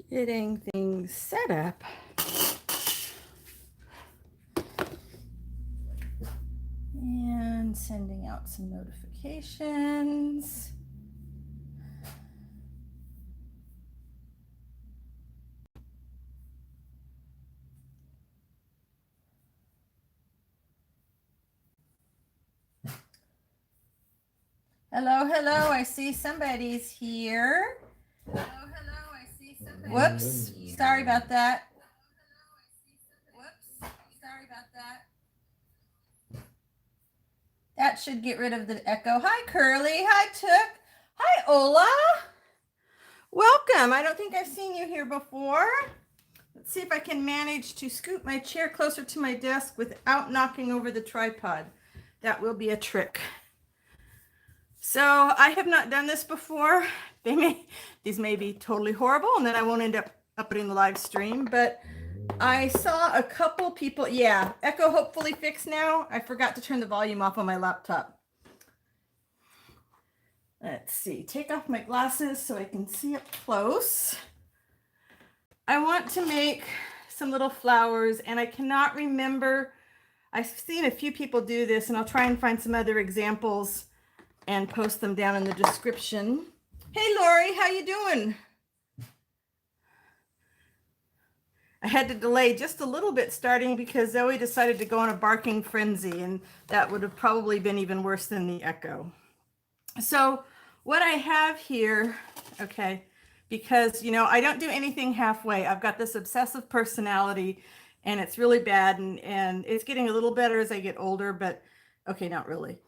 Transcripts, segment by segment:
Getting things set up. And sending out some notifications. Hello, hello, I see somebody's here. Hello, I see somebody. Whoops, sorry about that. That should get rid of the echo. Hi, Curly. Hi, Took. Hi, Ola. Welcome. I don't think I've seen you here before. Let's see if I can manage to scoot my chair closer to my desk without knocking over the tripod. That will be a trick. So I have not done this before. These may be totally horrible, and then I won't end up uploading the live stream, but I saw a couple people. Yeah, echo hopefully fixed now. I forgot to turn the volume off on my laptop. Let's see, take off my glasses so I can see up close. I want to make some little flowers, and I cannot remember. I've seen a few people do this, and I'll try and find some other examples and post them down in the description. Hey, Lori, how you doing? I had to delay just a little bit starting because Zoe decided to go on a barking frenzy, and that would have probably been even worse than the echo. So what I have here, okay, because, you know, I don't do anything halfway. I've got this obsessive personality, and it's really bad, and it's getting a little better as I get older, but okay, not really.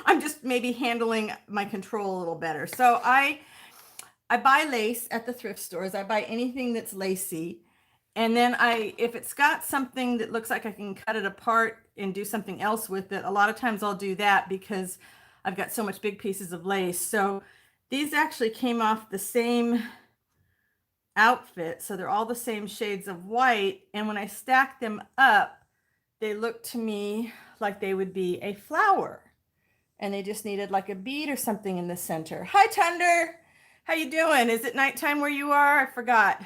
I'm just maybe handling my control a little better. So I buy lace at the thrift stores. I buy anything that's lacy. And then if it's got something that looks like I can cut it apart and do something else with it, a lot of times I'll do that because I've got so much big pieces of lace. So these actually came off the same outfit. So they're all the same shades of white. And when I stack them up, they look to me like they would be a flower. And they just needed like a bead or something in the center. Hi, Thunder. How you doing? Is it nighttime where you are? I forgot.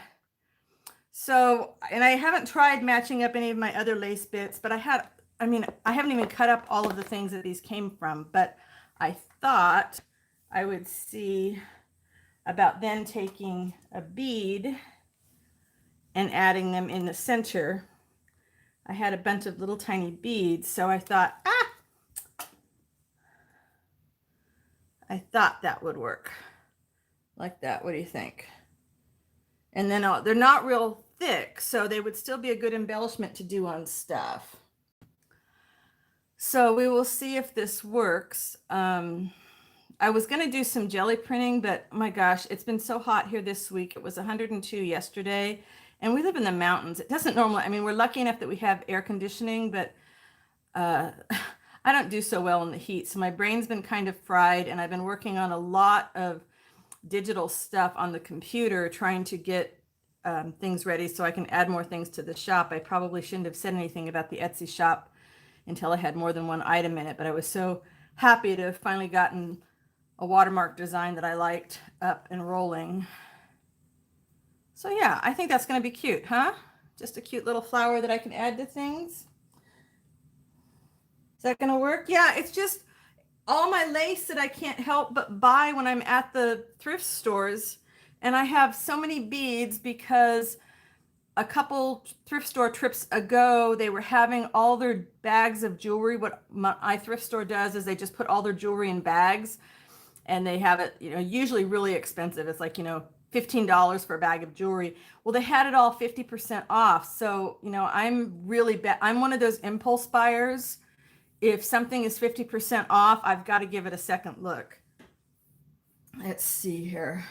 So, and I haven't tried matching up any of my other lace bits, but I haven't even cut up all of the things that these came from, but I thought I would see about then taking a bead and adding them in the center. I had a bunch of little tiny beads, so I thought, I thought that would work like that. What do you think? And then they're not real thick, so they would still be a good embellishment to do on stuff. So we will see if this works. I was going to do some jelly printing, but oh my gosh, it's been so hot here this week. It was 102 yesterday, and we live in the mountains. It doesn't normally, I mean, we're lucky enough that we have air conditioning, but I don't do so well in the heat. So my brain's been kind of fried, and I've been working on a lot of digital stuff on the computer, trying to get things ready so I can add more things to the shop. I probably shouldn't have said anything about the Etsy shop until I had more than one item in it, but I was so happy to have finally gotten a watermark design that I liked up and rolling. So yeah, I think that's going to be cute, huh? Just a cute little flower that I can add to things. Is that going to work? Yeah, it's just all my lace that I can't help but buy when I'm at the thrift stores. And I have so many beads because a couple thrift store trips ago, they were having all their bags of jewelry. What my thrift store does is they just put all their jewelry in bags, and they have it, you know, usually really expensive. It's like, you know, $15 for a bag of jewelry. Well, they had it all 50% off. So, you know, I'm really bad. I'm one of those impulse buyers. If something is 50% off, I've got to give it a second look. Let's see here.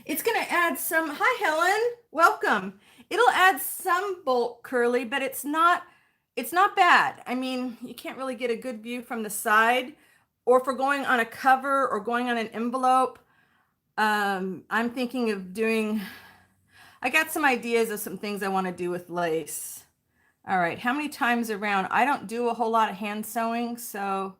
It's going to add some, hi Helen, welcome. It'll add some bulk curly, but it's not bad. I mean, you can't really get a good view from the side, or for going on a cover or going on an envelope. I'm thinking of doing, I got some ideas of some things I want to do with lace. All right, how many times around? I don't do a whole lot of hand sewing, so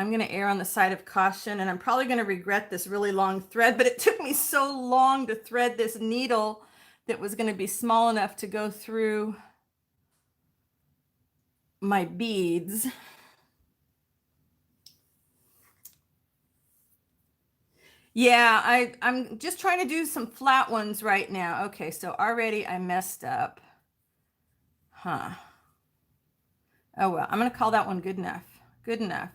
I'm going to err on the side of caution, and I'm probably going to regret this really long thread, but it took me so long to thread this needle that was going to be small enough to go through my beads. Yeah, I'm just trying to do some flat ones right now. Okay, so already I messed up. Huh. Oh well, I'm going to call that one good enough. Good enough.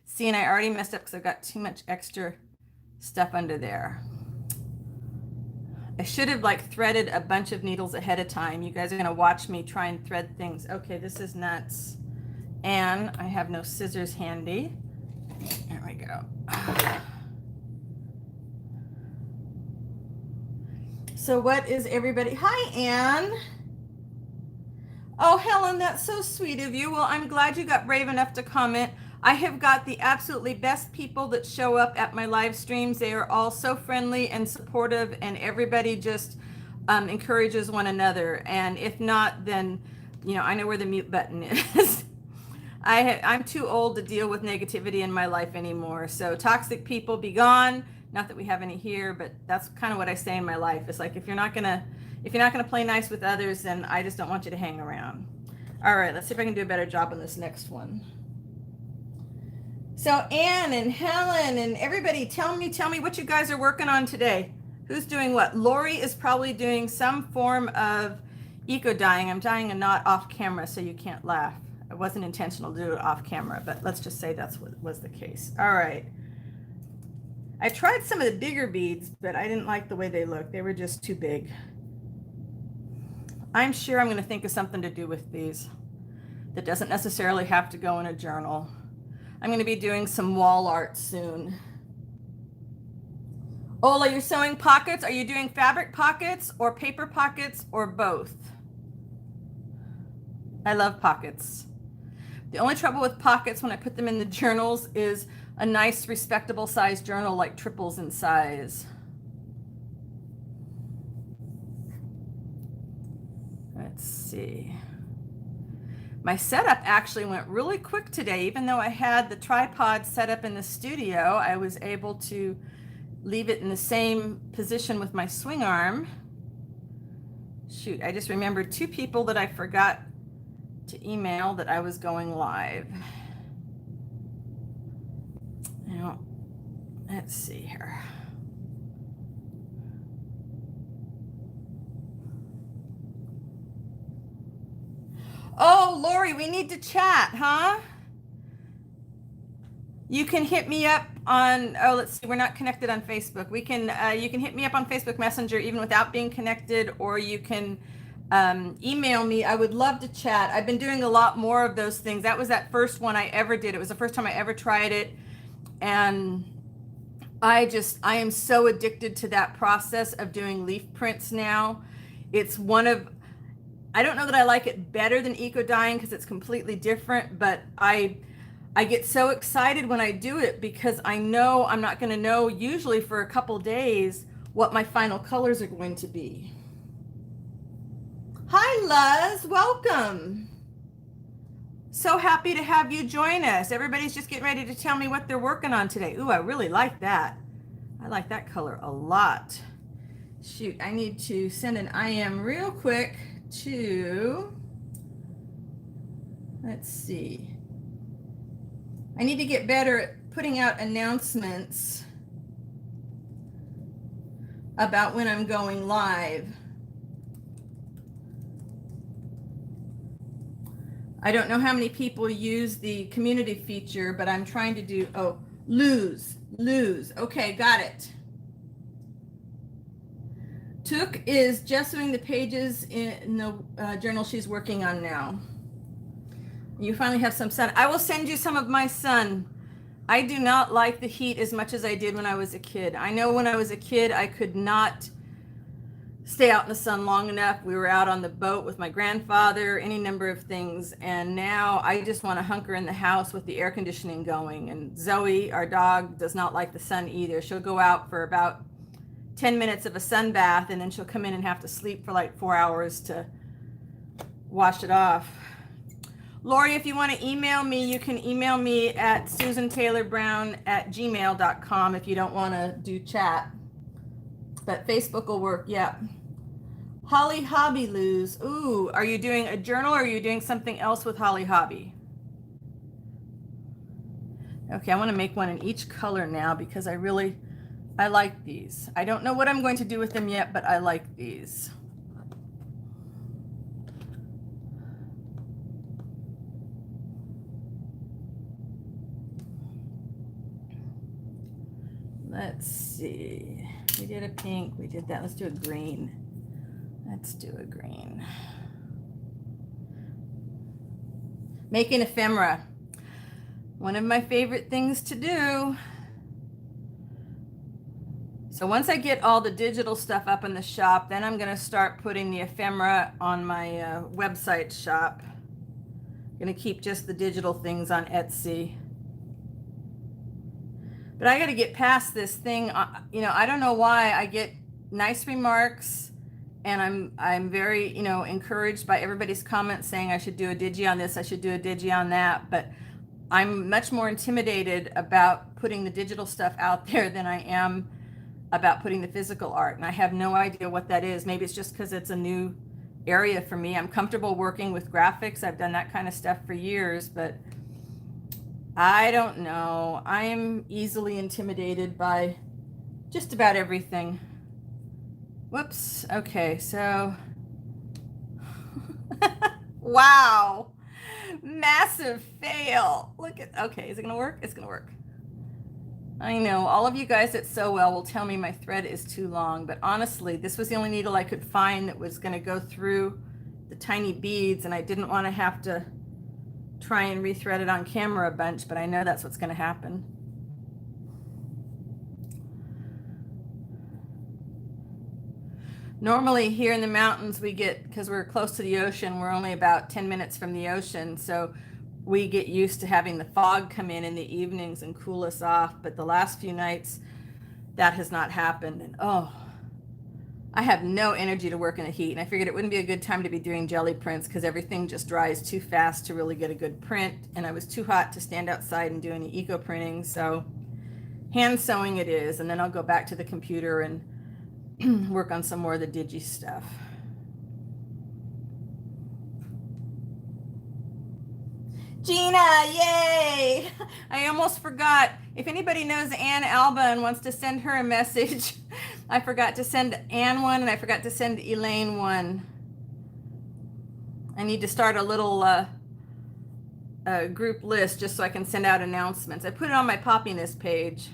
See, and I already messed up because I've got too much extra stuff under there. I should have like threaded a bunch of needles ahead of time. You guys are going to watch me try and thread things. Okay, this is nuts. And I have no scissors handy. There we go. So what is everybody? Hi, Anne. Oh, Helen, that's so sweet of you. Well, I'm glad you got brave enough to comment. I have got the absolutely best people that show up at my live streams. They are all so friendly and supportive, and everybody just encourages one another. And if not, then, you know, I know where the mute button is. I'm too old to deal with negativity in my life anymore. So toxic people be gone. Not that we have any here, but that's kind of what I say in my life. It's like, if you're not gonna play nice with others, then I just don't want you to hang around. All right, let's see if I can do a better job on this next one. So Anne and Helen and everybody, tell me what you guys are working on today. Who's doing what? Lori is probably doing some form of eco dyeing. I'm dyeing a knot off camera, so you can't laugh. It wasn't intentional to do it off camera, but let's just say that's what was the case. All right. I tried some of the bigger beads, but I didn't like the way they looked. They were just too big. I'm sure I'm going to think of something to do with these that doesn't necessarily have to go in a journal. I'm going to be doing some wall art soon. Ola, you're sewing pockets. Are you doing fabric pockets or paper pockets or both? I love pockets. The only trouble with pockets when I put them in the journals is a nice respectable size journal like triples in size. Let's see. My setup actually went really quick today. Even though I had the tripod set up in the studio, I was able to leave it in the same position with my swing arm. Shoot, I just remembered 2 people that I forgot to email that I was going live. Now, let's see here. Oh, Lori, we need to chat, huh? You can hit me up on, oh, let's see, we're not connected on Facebook. We can, you can hit me up on Facebook Messenger even without being connected, or you can email me. I would love to chat. I've been doing a lot more of those things. That was that first one I ever did. It was the first time I ever tried it. And I am so addicted to that process of doing leaf prints now. It's one of, I don't know that I like it better than eco dyeing because it's completely different, but I get so excited when I do it because I know I'm not going to know usually for a couple days what my final colors are going to be. Hi, Luz, welcome. So happy to have you join us. Everybody's just getting ready to tell me what they're working on today. Ooh, I really like that. I like that color a lot. Shoot, I need to send an IM real quick to, let's see. I need to get better at putting out announcements about when I'm going live. I don't know how many people use the community feature, but I'm trying to do, oh, lose. Okay, got it. Took is just doing the pages in the journal she's working on now. You finally have some sun. I will send you some of my sun. I do not like the heat as much as I did when I was a kid. I know when I was a kid, I could not stay out in the sun long enough. We were out on the boat with my grandfather, any number of things. And now I just want to hunker in the house with the air conditioning going. And Zoe, our dog, does not like the sun either. She'll go out for about 10 minutes of a sun bath, and then she'll come in and have to sleep for like 4 hours to wash it off. Lori, if you want to email me, you can email me at susantaylorbrown@gmail.com if you don't want to do chat. But Facebook will work, yeah. Holly Hobby Lose. Ooh, are you doing a journal or are you doing something else with Holly Hobby? Okay, I want to make one in each color now because I like these. I don't know what I'm going to do with them yet, but I like these. Let's see. We did a pink. We did that. Let's do a green. Let's do a green. Making ephemera. One of my favorite things to do. So once I get all the digital stuff up in the shop, then I'm going to start putting the ephemera on my website shop. I'm going to keep just the digital things on Etsy. But I got to get past this thing. You know, I don't know why I get nice remarks, and I'm very, you know, encouraged by everybody's comments saying I should do a digi on this, I should do a digi on that. But I'm much more intimidated about putting the digital stuff out there than I am about putting the physical art. And I have no idea what that is. Maybe it's just because it's a new area for me. I'm comfortable working with graphics. I've done that kind of stuff for years, but I don't know. I'm easily intimidated by just about everything. Whoops. Okay, so wow. Massive fail. Look at, okay, is it gonna work? It's gonna work. I know all of you guys that sew well will tell me my thread is too long, but honestly, this was the only needle I could find that was gonna go through the tiny beads, and I didn't want to have to try and rethread it on camera a bunch, but I know that's what's going to happen. Normally here in the mountains we get, because we're close to the ocean, we're only about 10 minutes from the ocean, so we get used to having the fog come in the evenings and cool us off. But the last few nights that has not happened, and oh, I have no energy to work in the heat, and I figured it wouldn't be a good time to be doing jelly prints because everything just dries too fast to really get a good print, and I was too hot to stand outside and do any eco printing. So hand sewing it is, and then I'll go back to the computer and work on some more of the digi stuff. Gina, yay! I almost forgot. If anybody knows Ann Alba and wants to send her a message, I forgot to send Ann one, and I forgot to send Elaine one. I need to start a little group list just so I can send out announcements. I put it on my Poppiness page.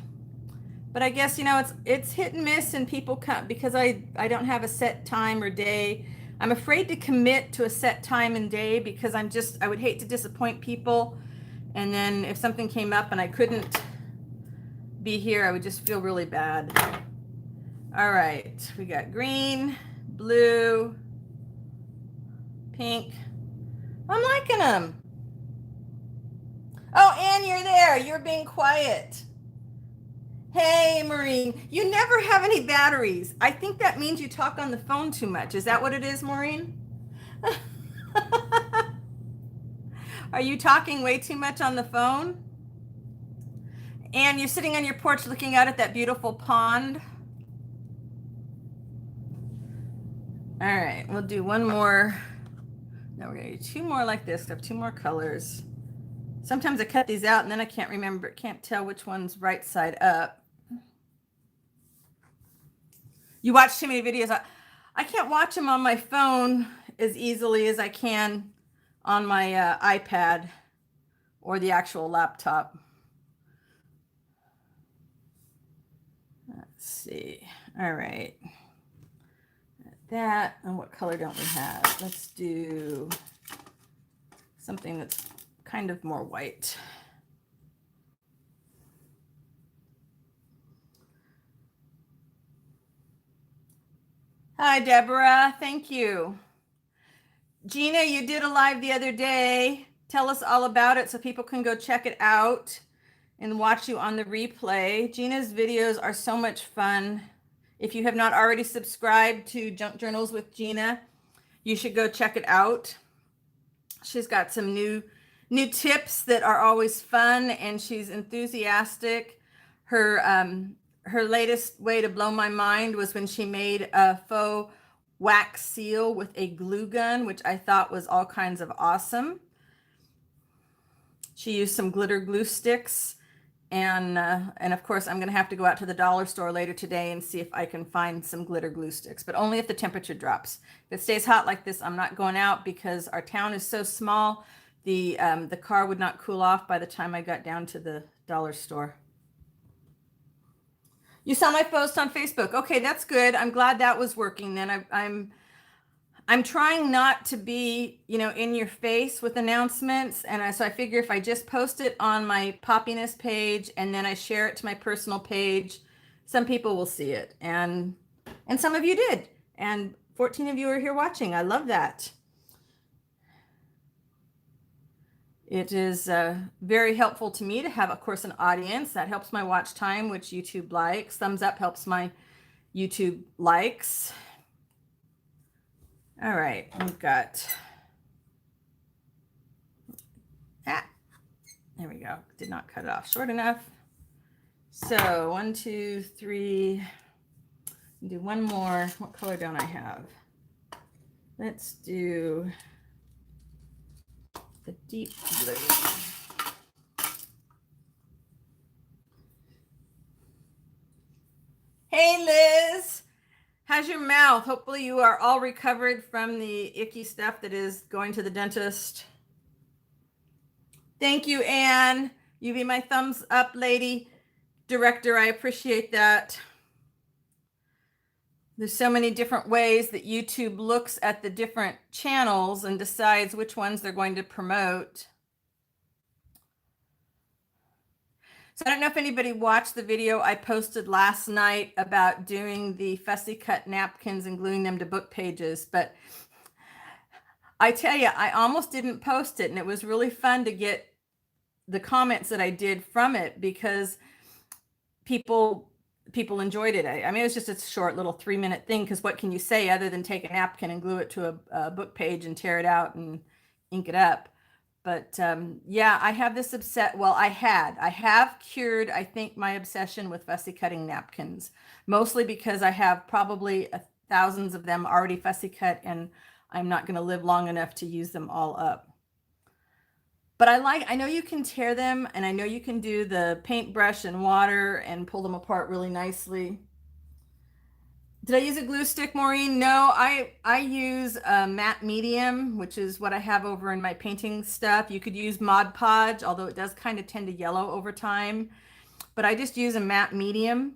But I guess, you know, it's hit and miss, and people come because I don't have a set time or day. I'm afraid to commit to a set time and day because I would hate to disappoint people. And then if something came up and I couldn't be here, I would just feel really bad. All right, we got green, blue, pink. I'm liking them. Oh, Anne, you're there. You're being quiet. Hey, Maureen, you never have any batteries. I think that means you talk on the phone too much. Is that what it is, Maureen? Are you talking way too much on the phone? And you're sitting on your porch looking out at that beautiful pond. All right, we'll do one more. No, we're gonna do two more like this. I have two more colors. Sometimes I cut these out and then I can't tell which one's right side up. You watch too many videos. I can't watch them on my phone as easily as I can on my iPad or the actual laptop. Let's see. All right. That, and what color don't we have? Let's do something that's kind of more white. Hi, Deborah. Thank you. Gina, you did a live the other day. Tell us all about it so people can go check it out and watch you on the replay. Gina's videos are so much fun. If you have not already subscribed to Junk Journals with Gina, you should go check it out. She's got some new new tips that are always fun, and she's enthusiastic. Her latest way to blow my mind was when she made a faux wax seal with a glue gun, which I thought was all kinds of awesome. She used some glitter glue sticks, and of course I'm going to have to go out to the dollar store later today and see if I can find some glitter glue sticks, but only if the temperature drops. If it stays hot like this, I'm not going out because our town is so small. The car would not cool off by the time I got down to the dollar store. You saw my post on Facebook. Okay, that's good. I'm glad that was working then. I'm trying not to be, in your face with announcements. And so I figure if I just post it on my Poppiness page and then I share it to my personal page, some people will see it. And some of you did. And 14 of you are here watching. I love that. It is very helpful to me to have, of course, an audience. That helps my watch time, which YouTube likes. Thumbs up helps my YouTube likes. All right, we've got, there we go. Did not cut it off short enough. So 1, 2, 3, do one more. What color don't I have? Let's do the deep blue. Hey, Liz. How's your mouth? Hopefully you are all recovered from the icky stuff that is going to the dentist. Thank you, Anne. You be my thumbs up lady. Director, I appreciate that. There's so many different ways that YouTube looks at the different channels and decides which ones they're going to promote. So I don't know if anybody watched the video I posted last night about doing the fussy cut napkins and gluing them to book pages, but I tell you, I almost didn't post it, and it was really fun to get the comments that I did from it because people enjoyed it. I mean, it was just a short little 3-minute thing, because what can you say other than take a napkin and glue it to a book page and tear it out and ink it up? But yeah, I have this I have cured, I think, my obsession with fussy cutting napkins, mostly because I have probably thousands of them already fussy cut, and I'm not going to live long enough to use them all up. But I know you can tear them, and I know you can do the paintbrush and water and pull them apart really nicely. Did I use a glue stick, Maureen? No, I use a matte medium, which is what I have over in my painting stuff. You could use Mod Podge, although it does kind of tend to yellow over time. But I just use a matte medium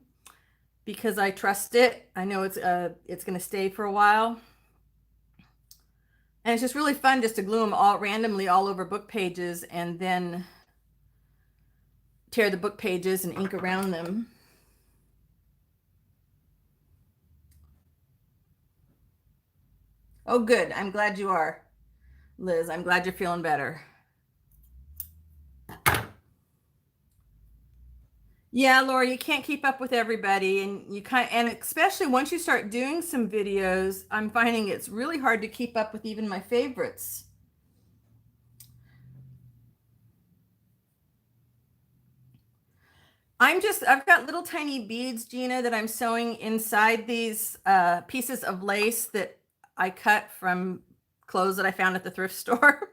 because I trust it. I know it's going to stay for a while. And it's just really fun just to glue them all randomly all over book pages and then tear the book pages and ink around them. Oh, good. I'm glad you are, Liz. I'm glad you're feeling better. Yeah, Laura, you can't keep up with everybody, and especially once you start doing some videos, I'm finding it's really hard to keep up with even my favorites. I've got little tiny beads, Gina, that I'm sewing inside these pieces of lace that I cut from clothes that I found at the thrift store.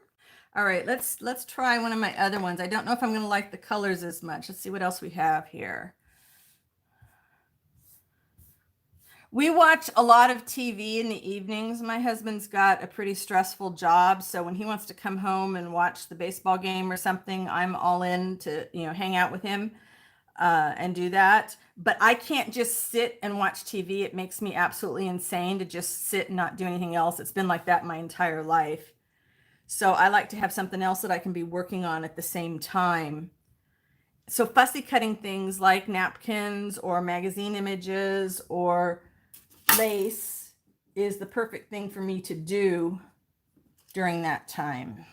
All right, let's try one of my other ones. I don't know if I'm going to like the colors as much. Let's see what else we have here. We watch a lot of TV in the evenings. My husband's got a pretty stressful job, so when he wants to come home and watch the baseball game or something, I'm all in to, hang out with him and do that. But I can't just sit and watch TV. It makes me absolutely insane to just sit and not do anything else. It's been like that my entire life. So I like to have something else that I can be working on at the same time. So fussy cutting things like napkins or magazine images or lace is the perfect thing for me to do during that time.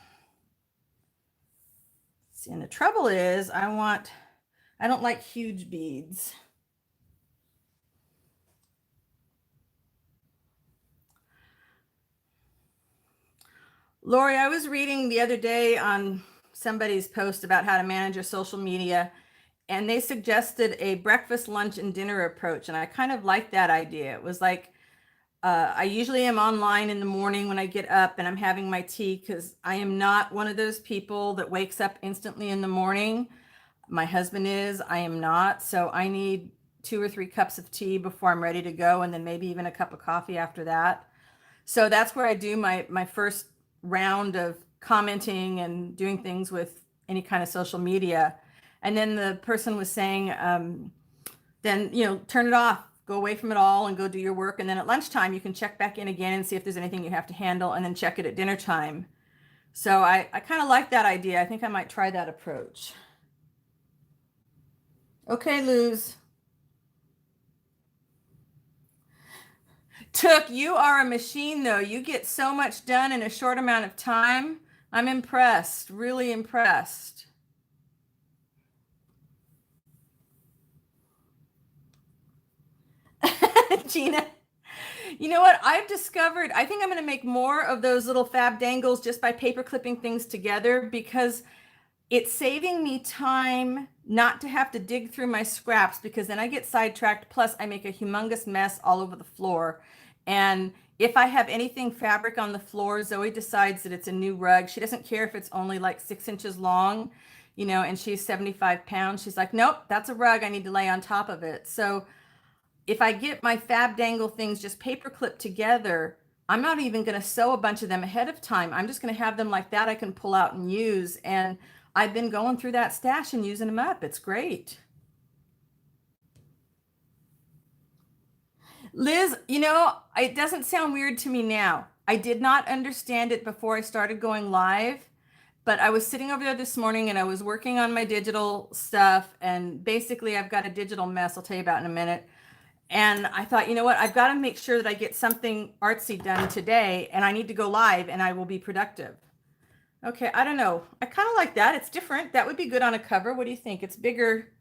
See, and the trouble is I don't like huge beads. Lori, I was reading the other day on somebody's post about how to manage your social media, and they suggested a breakfast, lunch, and dinner approach. And I kind of liked that idea. It was like, I usually am online in the morning when I get up and I'm having my tea, because I am not one of those people that wakes up instantly in the morning. My husband is, I am not. So I need 2 or 3 cups of tea before I'm ready to go, and then maybe even a cup of coffee after that. So that's where I do my first round of commenting and doing things with any kind of social media. And then the person was saying, then, turn it off, go away from it all and go do your work. And then at lunchtime, you can check back in again and see if there's anything you have to handle, and then check it at dinner time. So I kind of like that idea. I think I might try that approach. Okay, Luz. Took, you are a machine though. You get so much done in a short amount of time. I'm impressed, really impressed. Gina, you know what I've discovered? I think I'm going to make more of those little fab dangles just by paper clipping things together, because it's saving me time not to have to dig through my scraps, because then I get sidetracked. Plus, I make a humongous mess all over the floor. And if I have anything fabric on the floor, Zoe decides that it's a new rug. She doesn't care if it's only like 6 inches long, and she's 75 pounds. She's like, nope, that's a rug. I need to lay on top of it. So if I get my fab dangle things just paper clipped together, I'm not even going to sew a bunch of them ahead of time. I'm just going to have them like that I can pull out and use. And I've been going through that stash and using them up. It's great. Liz, it doesn't sound weird to me now. I did not understand it before I started going live, but I was sitting over there this morning and I was working on my digital stuff. And basically, I've got a digital mess I'll tell you about in a minute. And I thought, you know what? I've got to make sure that I get something artsy done today, and I need to go live and I will be productive. Okay, I don't know. I kind of like that. It's different. That would be good on a cover. What do you think? It's bigger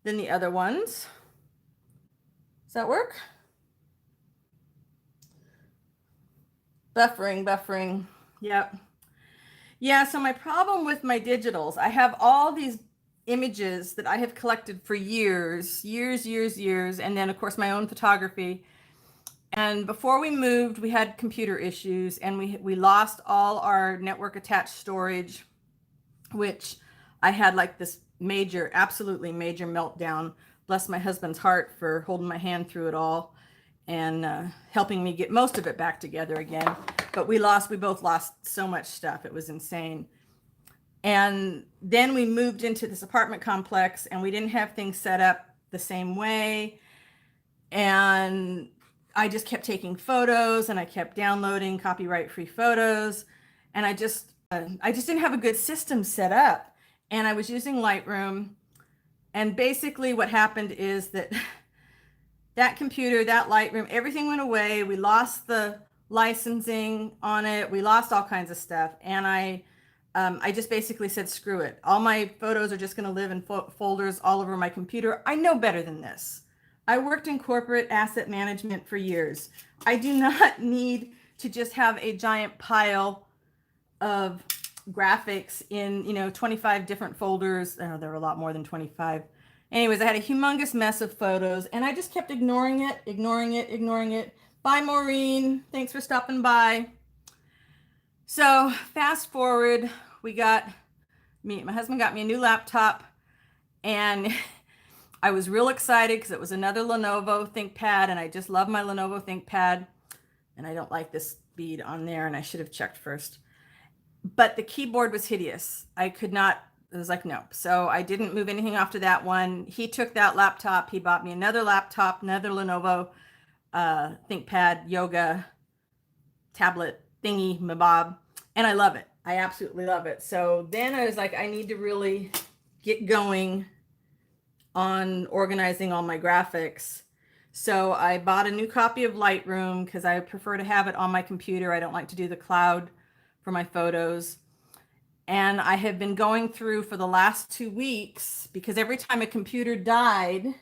than the other ones. Does that work? Buffering. Yep. Yeah, so my problem with my digitals, I have all these images that I have collected for years, and then of course my own photography. And before we moved, we had computer issues, and we lost all our network attached storage, which I had like this absolutely major meltdown. Bless my husband's heart for holding my hand through it all and helping me get most of it back together again. But we both lost so much stuff. It was insane. And then we moved into this apartment complex, and we didn't have things set up the same way. And I just kept taking photos, and I kept downloading copyright-free photos. And I just didn't have a good system set up. And I was using Lightroom. And basically what happened is that that computer, that Lightroom, everything went away. We lost the licensing on it. We lost all kinds of stuff. And I just basically said, screw it. All my photos are just going to live in folders all over my computer. I know better than this. I worked in corporate asset management for years. I do not need to just have a giant pile of graphics in, 25 different folders. Oh, there were a lot more than 25. Anyways, I had a humongous mess of photos, and I just kept ignoring it. Bye, Maureen. Thanks for stopping by. So fast forward, my husband got me a new laptop, and I was real excited because it was another Lenovo ThinkPad, and I just love my Lenovo ThinkPad. And I don't like this bead on there, and I should have checked first. But the keyboard was hideous. It was like, nope. So I didn't move anything off to that one. He took that laptop. He bought me another laptop, another Lenovo ThinkPad yoga tablet thingy mabob, and I love it. I absolutely love it. So then I was like, I need to really get going on organizing all my graphics. So I bought a new copy of Lightroom because I prefer to have it on my computer. I don't like to do the cloud for my photos. And I have been going through for the last 2 weeks, because every time a computer died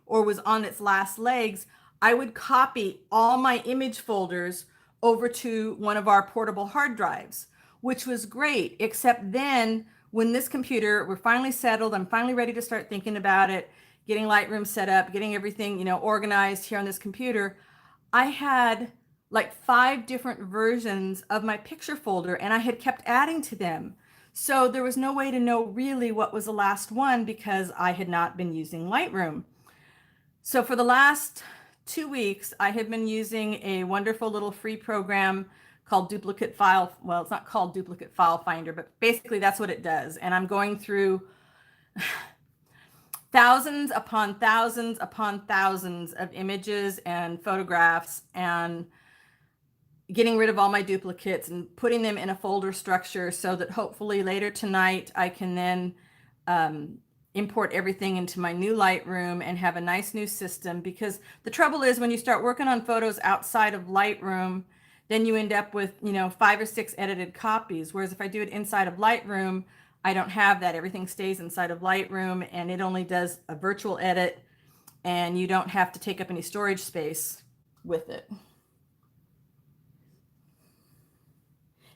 or was on its last legs, I would copy all my image folders over to one of our portable hard drives, which was great, except then when this computer, we're finally settled, I'm finally ready to start thinking about it, getting Lightroom set up, getting everything, you know, organized here on this computer, I had like 5 different versions of my picture folder and I had kept adding to them. So there was no way to know really what was the last one because I had not been using Lightroom. So for the last 2 weeks, I have been using a wonderful little free program called Duplicate File. Well, it's not called Duplicate File Finder, but basically that's what it does. And I'm going through thousands upon thousands upon thousands of images and photographs and getting rid of all my duplicates and putting them in a folder structure so that hopefully later tonight I can then import everything into my new Lightroom and have a nice new system. Because the trouble is when you start working on photos outside of Lightroom, then you end up with, you know, 5 or 6 edited copies. Whereas if I do it inside of Lightroom, I don't have that. Everything stays inside of Lightroom and it only does a virtual edit and you don't have to take up any storage space with it.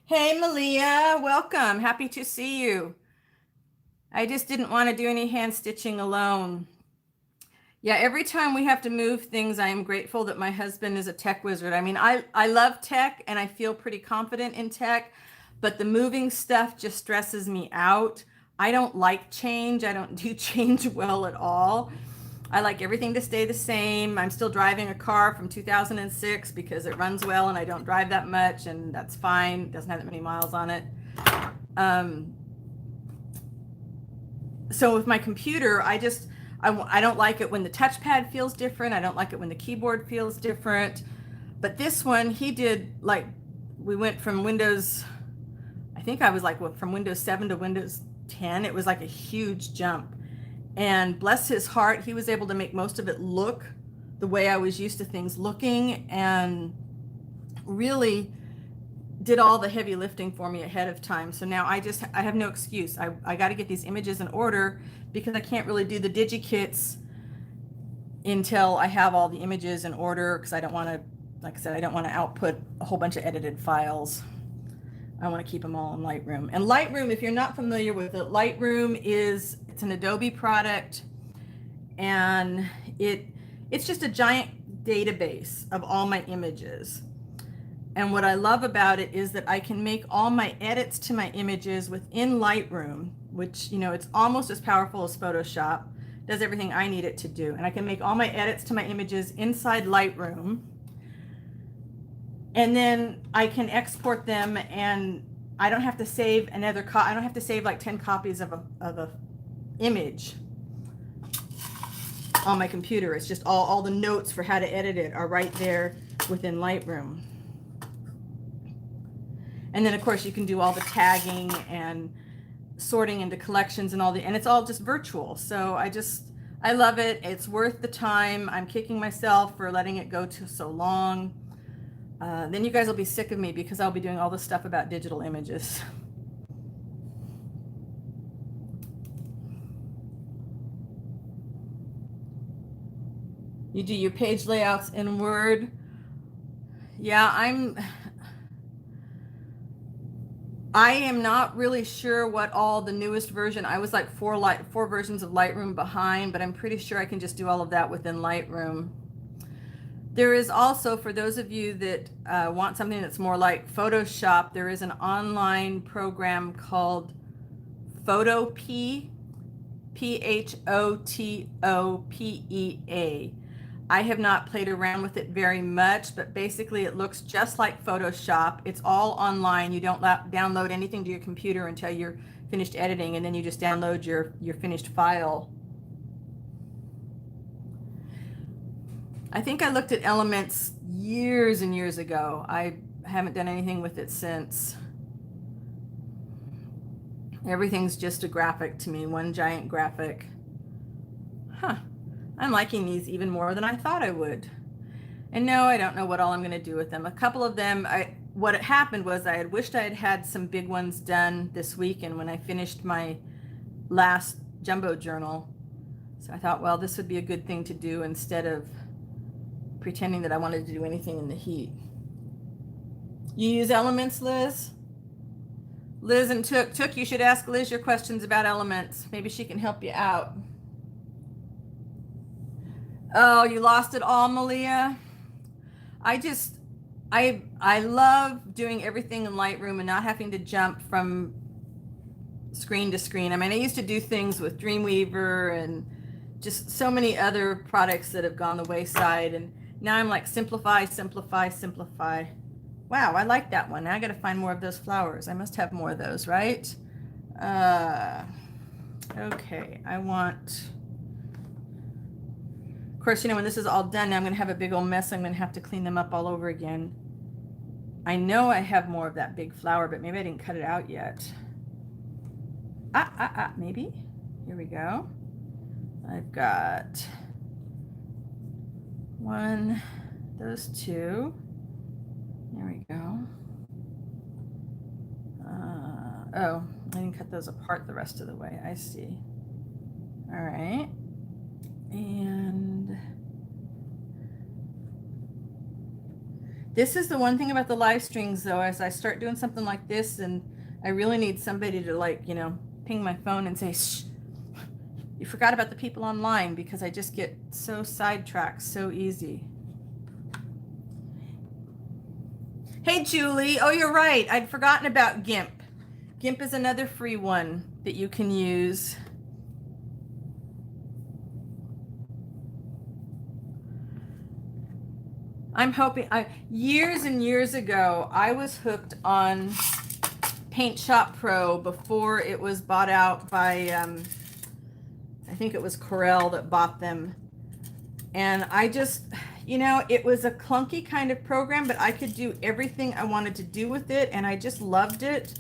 Hey, Malia, welcome. Happy to see you. I just didn't want to do any hand stitching alone. Yeah, every time we have to move things, I am grateful that my husband is a tech wizard. I mean, I love tech and I feel pretty confident in tech, but the moving stuff just stresses me out. I don't like change. I don't do change well at all. I like everything to stay the same. I'm still driving a car from 2006 because it runs well and I don't drive that much, and that's fine. It doesn't have that many miles on it. So with my computer, I don't like it when the touchpad feels different. I don't like it when the keyboard feels different. But this one, he did, like, we went from Windows, I think I was like from Windows 7 to Windows 10. It was like a huge jump. And bless his heart, he was able to make most of it look the way I was used to things looking, and really did all the heavy lifting for me ahead of time. So now I have no excuse. I got to get these images in order because I can't really do the DigiKits until I have all the images in order, because I don't want to, like I said, I don't want to output a whole bunch of edited files. I want to keep them all in Lightroom. And Lightroom, if you're not familiar with it, Lightroom it's an Adobe product, and it's just a giant database of all my images. And what I love about it is that I can make all my edits to my images within Lightroom, which, you know, it's almost as powerful as Photoshop, does everything I need it to do. And I can make all my edits to my images inside Lightroom. And then I can export them, and I don't have to save another I don't have to save like 10 copies of a image on my computer. It's just all the notes for how to edit it are right there within Lightroom. And then of course you can do all the tagging and sorting into collections and and it's all just virtual. So I love it. It's worth the time. I'm kicking myself for letting it go to so long. Then you guys will be sick of me because I'll be doing all this stuff about digital images. You do your page layouts in Word. Yeah, I am not really sure what all the newest version. I was like 4 versions of Lightroom behind, but I'm pretty sure I can just do all of that within Lightroom. There is also, for those of you that want something that's more like Photoshop, there is an online program called Photopea, Photopea. I have not played around with it very much, but basically it looks just like Photoshop. It's all online. You don't download anything to your computer until you're finished editing, and then you just download your finished file. I think I looked at Elements years and years ago. I haven't done anything with it since. Everything's just a graphic to me, one giant graphic. Huh. I'm liking these even more than I thought I would. And no, I don't know what all I'm going to do with them. A couple of them, what had happened was I had wished I had had some big ones done this weekend when I finished my last jumbo journal. So I thought, well, this would be a good thing to do instead of pretending that I wanted to do anything in the heat. You use elements, Liz? Liz and Took, you should ask Liz your questions about elements. Maybe she can help you out. Oh, you lost it all, Malia? I love doing everything in Lightroom and not having to jump from screen to screen. I mean, I used to do things with Dreamweaver and just so many other products that have gone the wayside. And now I'm like, simplify, simplify, simplify. Wow, I like that one. Now I got to find more of those flowers. I must have more of those, right? Okay, I want... Of course, you know, when this is all done, now I'm going to have a big old mess. I'm going to have to clean them up all over again. I know I have more of that big flower, but maybe I didn't cut it out yet. Maybe. Here we go. I've got one, those two. There we go. Oh, I didn't cut those apart the rest of the way. I see. All right. And this is the one thing about the live streams, though, as I start doing something like this, and I really need somebody to, like, you know, ping my phone and say, shh, you forgot about the people online, because I just get so sidetracked so easy. Hey, Julie. Oh, you're right. I'd forgotten about GIMP. GIMP is another free one that you can use. I'm hoping, years and years ago, I was hooked on Paint Shop Pro before it was bought out by, I think it was Corel that bought them. And I just, you know, it was a clunky kind of program, but I could do everything I wanted to do with it, and I just loved it.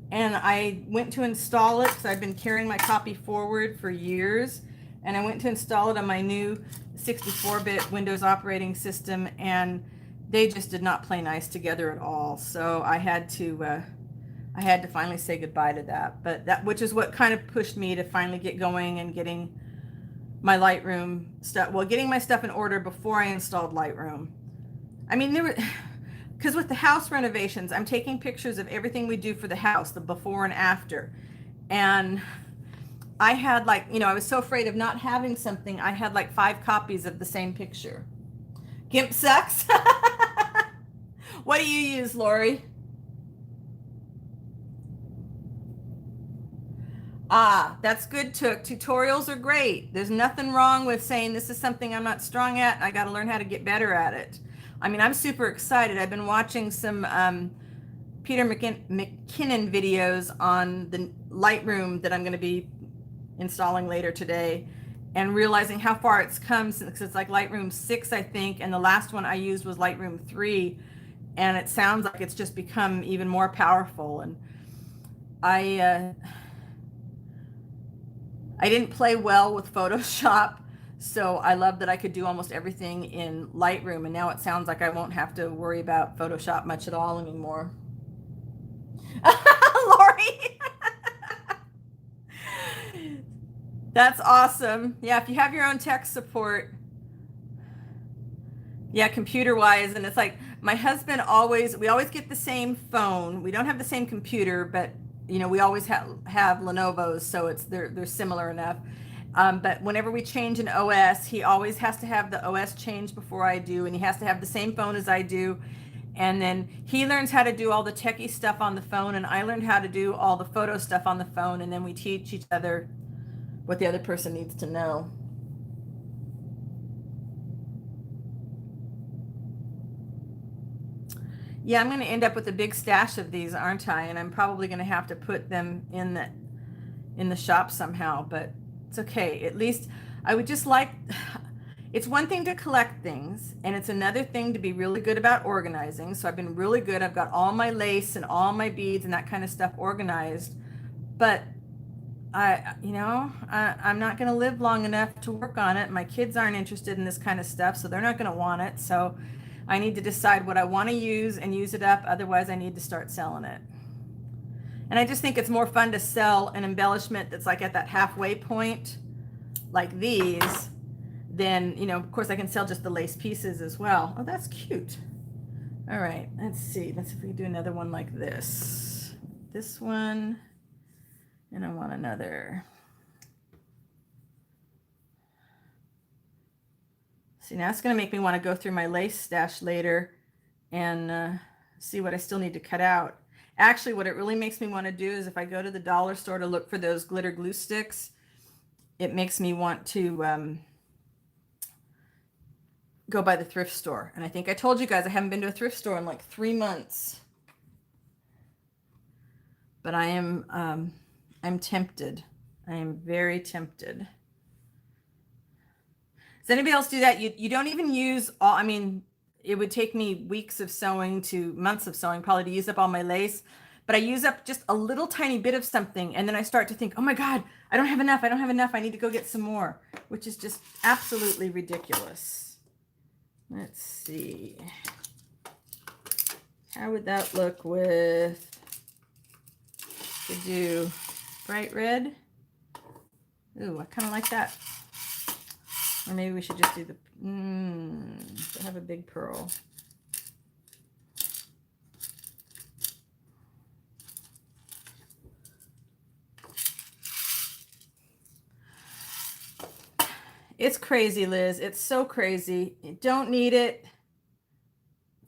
And I went to install it because I've been carrying my copy forward for years, and I went to install it on my new 64-bit Windows operating system, and they just did not play nice together at all. So I had to finally say goodbye to that. But that, which is what kind of pushed me to finally get going and getting my Lightroom stuff, well, getting my stuff in order before I installed Lightroom. I mean, there were, because with the house renovations, I'm taking pictures of everything we do for the house, the before and after. And I had, like, you know, I was so afraid of not having something. I had like 5 copies of the same picture. GIMP sucks. What do you use, Lori? That's good, Took. Tutorials are great. There's nothing wrong with saying this is something I'm not strong at. I got to learn how to get better at it. I mean, I'm super excited. I've been watching some Peter McKinnon videos on the Lightroom that I'm going to be installing later today, and realizing how far it's come since it's like Lightroom 6, I think, and the last one I used was Lightroom 3, and it sounds like it's just become even more powerful. And I didn't play well with Photoshop, so I love that I could do almost everything in Lightroom, and now it sounds like I won't have to worry about Photoshop much at all anymore. Lori! That's awesome. Yeah, if you have your own tech support. Yeah, computer-wise, and it's like, my husband we always get the same phone. We don't have the same computer, but you know, we always have Lenovo's, so they're similar enough. But whenever we change an OS, he always has to have the OS changed before I do, and he has to have the same phone as I do. And then he learns how to do all the techie stuff on the phone, and I learned how to do all the photo stuff on the phone, and then we teach each other what the other person needs to know. Yeah, I'm going to end up with a big stash of these, aren't I? And I'm probably going to have to put them in the shop somehow, but it's okay. At least I would just like, it's one thing to collect things, and it's another thing to be really good about organizing. So I've been really good. I've got all my lace and all my beads and that kind of stuff organized, but I'm not going to live long enough to work on it. My kids aren't interested in this kind of stuff, so they're not going to want it. So I need to decide what I want to use and use it up. Otherwise, I need to start selling it. And I just think it's more fun to sell an embellishment that's like at that halfway point, like these, than, you know, of course I can sell just the lace pieces as well. Oh, that's cute. All right, let's see. Let's see if we can do another one like this. This one, and I want another. See, now it's going to make me want to go through my lace stash later and see what I still need to cut out. Actually, what it really makes me want to do is if I go to the dollar store to look for those glitter glue sticks, it makes me want to go by the thrift store. And I think I told you guys I haven't been to a thrift store in like 3 months. But I am I'm tempted. I am very tempted. Does anybody else do that? You don't even use all, I mean, it would take me weeks of sewing to months of sewing probably to use up all my lace, but I use up just a little tiny bit of something and then I start to think, oh my God, I don't have enough. I don't have enough. I need to go get some more, which is just absolutely ridiculous. Let's see. How would that look with, to do bright red? Ooh, I kind of like that. Or maybe we should just do the, have a big pearl. It's crazy, Liz. It's so crazy. You don't need it.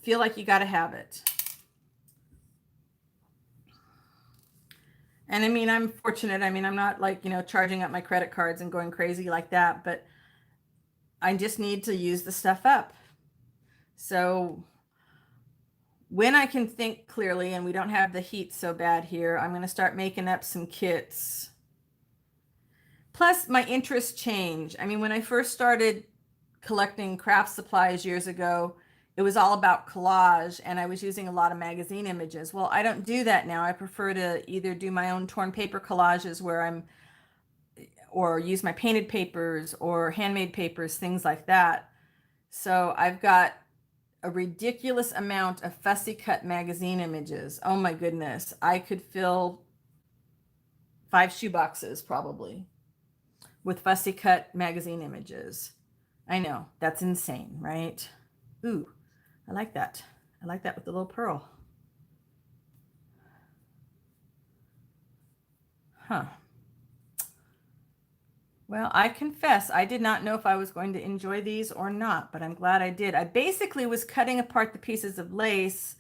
Feel like you got to have it. And I mean, I'm fortunate. I mean, I'm not like, you know, charging up my credit cards and going crazy like that, but I just need to use the stuff up. So when I can think clearly and we don't have the heat so bad here, I'm going to start making up some kits. Plus, my interests change. I mean, when I first started collecting craft supplies years ago, it was all about collage and I was using a lot of magazine images. Well, I don't do that now. I prefer to either do my own torn paper collages or use my painted papers or handmade papers, things like that. So I've got a ridiculous amount of fussy cut magazine images. Oh my goodness. I could fill 5 shoeboxes probably with fussy cut magazine images. I know, that's insane, right? Ooh, I like that. I like that with the little pearl. Huh. Well, I confess, I did not know if I was going to enjoy these or not, but I'm glad I did. I basically was cutting apart the pieces of lace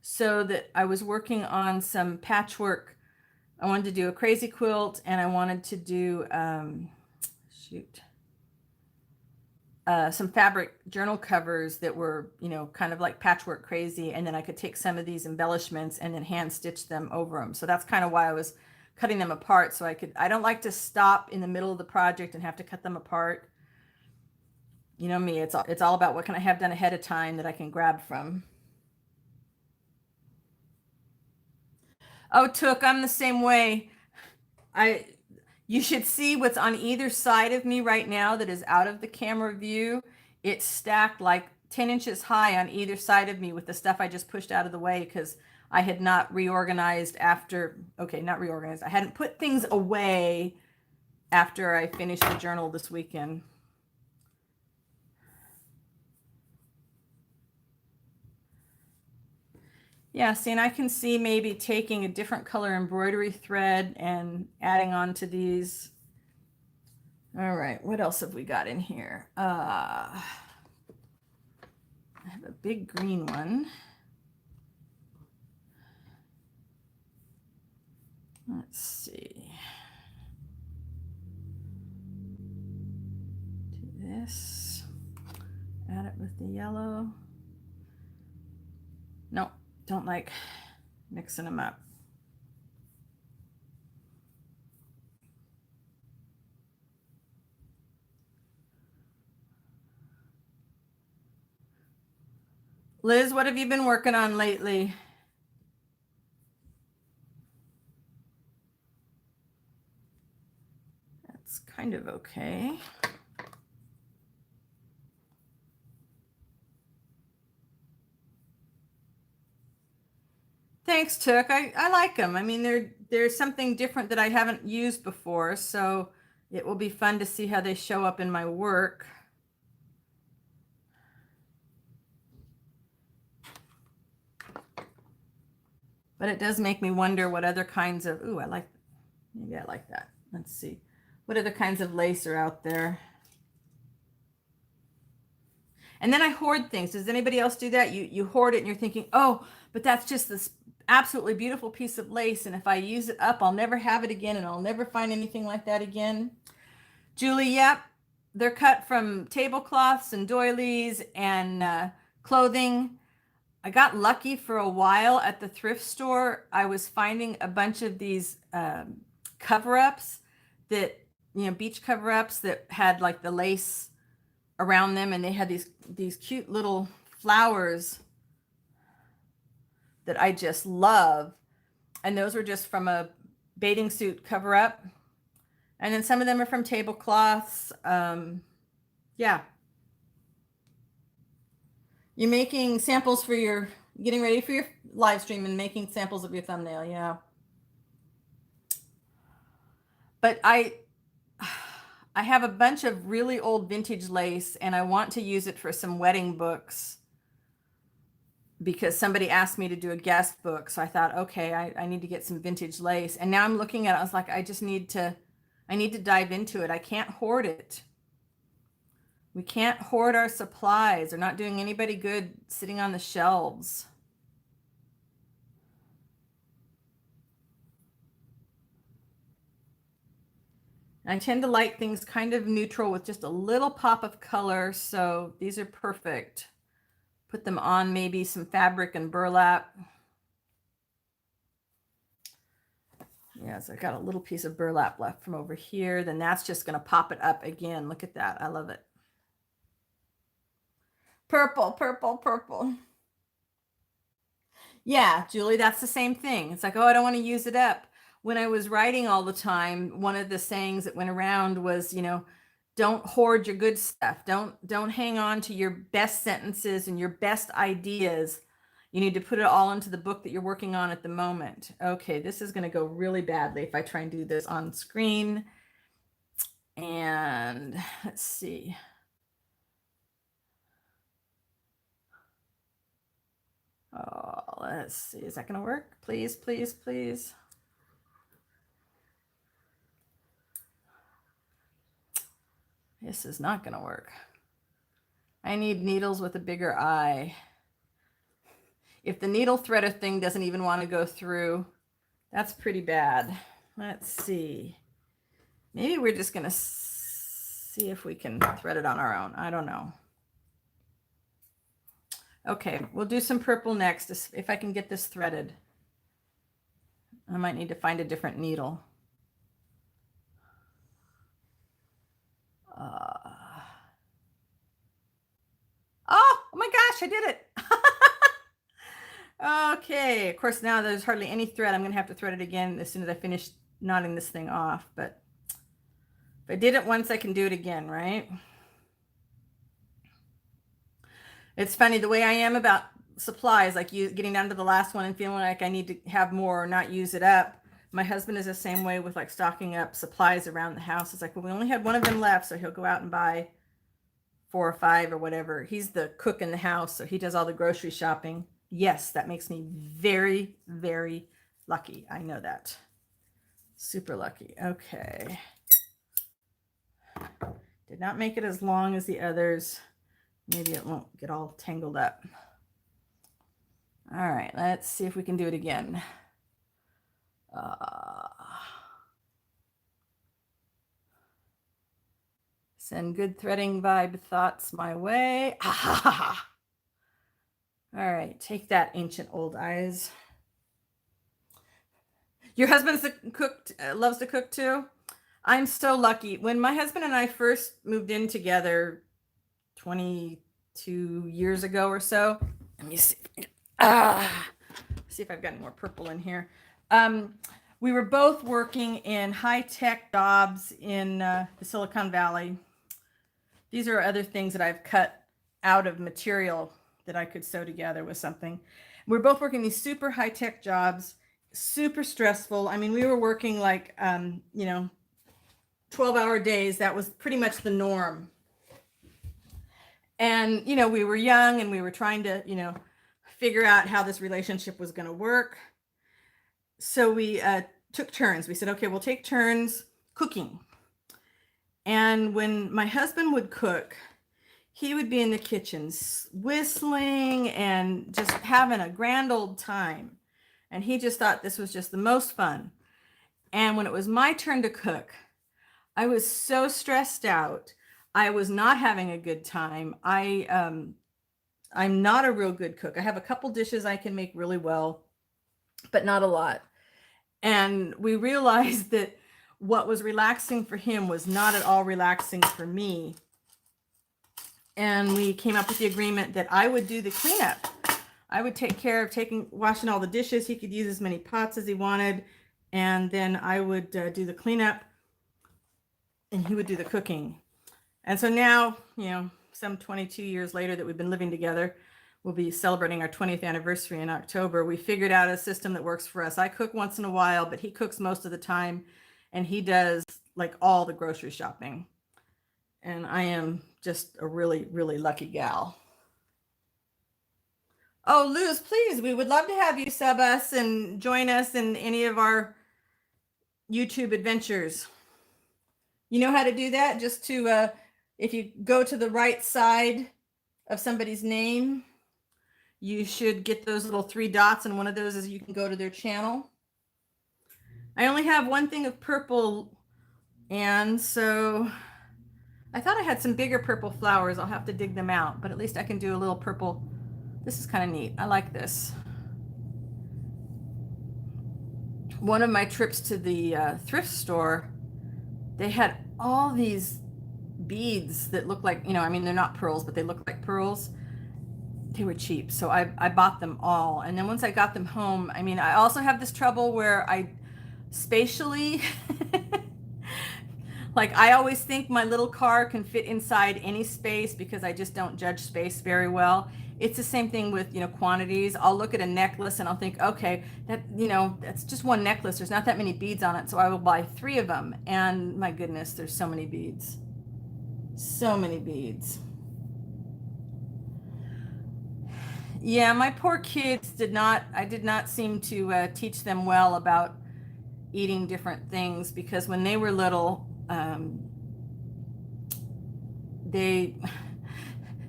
so that I was working on some patchwork. I wanted to do a crazy quilt and I wanted to do, some fabric journal covers that were, you know, kind of like patchwork crazy. And then I could take some of these embellishments and then hand stitch them over them. So that's kind of why I was cutting them apart. So I don't like to stop in the middle of the project and have to cut them apart. You know me, it's all about what can I have done ahead of time that I can grab from. Oh, Took, I'm the same way. You should see what's on either side of me right now that is out of the camera view. It's stacked like 10 inches high on either side of me with the stuff I just pushed out of the way because I had not reorganized after, okay, not reorganized. I hadn't put things away after I finished the journal this weekend. Yeah, see, and I can see maybe taking a different color embroidery thread and adding on to these. All right, what else have we got in here? I have a big green one. Let's see. Do this. Add it with the yellow. No, don't like mixing them up. Liz, what have you been working on lately? That's kind of okay. Thanks, Took. I like them. I mean, there's something different that I haven't used before, so it will be fun to see how they show up in my work. But it does make me wonder what other kinds of, ooh, maybe I like that. Let's see. What other kinds of lace are out there? And then I hoard things. Does anybody else do that? You hoard it and you're thinking, oh, but that's just this absolutely beautiful piece of lace. And if I use it up, I'll never have it again and I'll never find anything like that again. Julie, yep. They're cut from tablecloths and doilies and clothing. I got lucky for a while at the thrift store. I was finding a bunch of these cover-ups that, beach cover-ups that had like the lace around them, and they had these cute little flowers that I just love. And those were just from a bathing suit cover-up. And then some of them are from tablecloths. Yeah. You're making samples for getting ready for your live stream and making samples of your thumbnail. Yeah. But I have a bunch of really old vintage lace and I want to use it for some wedding books because somebody asked me to do a guest book. So I thought, okay, I need to get some vintage lace. And now I'm looking at it. I was like, I need to dive into it. I can't hoard it. We can't hoard our supplies. They're not doing anybody good sitting on the shelves. I tend to like things kind of neutral with just a little pop of color. So these are perfect. Put them on maybe some fabric and burlap. Yeah, so I got a little piece of burlap left from over here. Then that's just going to pop it up again. Look at that. I love it. Purple, purple, purple. Yeah, Julie, that's the same thing. It's like, oh, I don't want to use it up. When I was writing all the time, one of the sayings that went around was, don't hoard your good stuff. Don't hang on to your best sentences and your best ideas. You need to put it all into the book that you're working on at the moment. Okay, this is going to go really badly if I try and do this on screen. And let's see. Oh, let's see. Is that going to work? Please, please, please. This is not going to work. I need needles with a bigger eye. If the needle threader thing doesn't even want to go through, that's pretty bad. Let's see. Maybe we're just going to see if we can thread it on our own. I don't know. Okay, we'll do some purple next if I can get this threaded. I might need to find a different needle. Oh my gosh, I did it. Okay, of course, now there's hardly any thread. I'm going to have to thread it again as soon as I finish knotting this thing off. But if I did it once, I can do it again, right? It's funny the way I am about supplies, like getting down to the last one and feeling like I need to have more or not use it up. My husband is the same way with like stocking up supplies around the house. It's like, well, we only had one of them left, so he'll go out and buy 4 or 5 or whatever. He's the cook in the house, so he does all the grocery shopping. Yes, that makes me very, very lucky. I know that. Super lucky. Okay. Did not make it as long as the others. Maybe it won't get all tangled up. All right, let's see if we can do it again. Send good threading vibe thoughts my way. All right, take that, ancient old eyes. Your husband's loves to cook too? I'm so lucky. When my husband and I first moved in together 22 years ago or so, let me see. See if I've got any more purple in here. We were both working in high-tech jobs in the Silicon Valley. These are other things that I've cut out of material that I could sew together with something. We're both working these super high-tech jobs, super stressful. I mean, we were working like, 12-hour days. That was pretty much the norm. And, we were young and we were trying to, figure out how this relationship was going to work. So we took turns. We said, okay, we'll take turns cooking. And when my husband would cook, he would be in the kitchen whistling and just having a grand old time. And he just thought this was just the most fun. And when it was my turn to cook, I was so stressed out. I was not having a good time. I'm not a real good cook. I have a couple dishes I can make really well, but not a lot. And we realized that what was relaxing for him was not at all relaxing for me. And we came up with the agreement that I would do the cleanup. I would take care of washing all the dishes. He could use as many pots as he wanted. And then I would do the cleanup and he would do the cooking. And so now, some 22 years later that we've been living together, we'll be celebrating our 20th anniversary in October. We figured out a system that works for us. I cook once in a while, but he cooks most of the time, and he does like all the grocery shopping. And I am just a really, really lucky gal. Oh, Luz, please, we would love to have you sub us and join us in any of our YouTube adventures. You know how to do that? Just to, if you go to the right side of somebody's name, you should get those little 3 dots, and one of those is you can go to their channel. I only have one thing of purple, and so I thought I had some bigger purple flowers. I'll have to dig them out, but at least I can do a little purple. This is kind of neat. I like this. One of my trips to the thrift store, they had all these beads that look like, they're not pearls, but they look like pearls. They were cheap, so I bought them all. And then once I got them home, I also have this trouble where I spatially like I always think my little car can fit inside any space because I just don't judge space very well. It's the same thing with quantities. I'll look at a necklace and I'll think, okay, that that's just one necklace, there's not that many beads on it, so I will buy 3 of them. And my goodness, there's so many beads, so many beads. Yeah, my poor kids I did not seem to teach them well about eating different things, because when they were little, they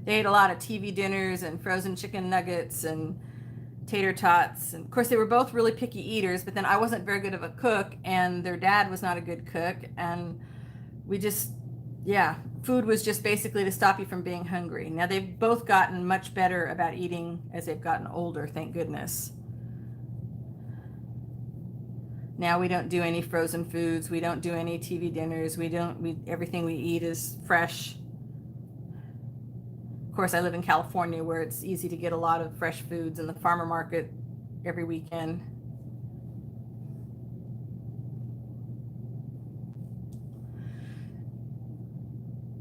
ate a lot of TV dinners and frozen chicken nuggets and tater tots. And of course, they were both really picky eaters, but then I wasn't very good of a cook, and their dad was not a good cook. And we just, food was just basically to stop you from being hungry. Now they've both gotten much better about eating as they've gotten older, thank goodness. Now we don't do any frozen foods. We don't do any TV dinners. Everything we eat is fresh. Of course, I live in California, where it's easy to get a lot of fresh foods in the farmer market every weekend.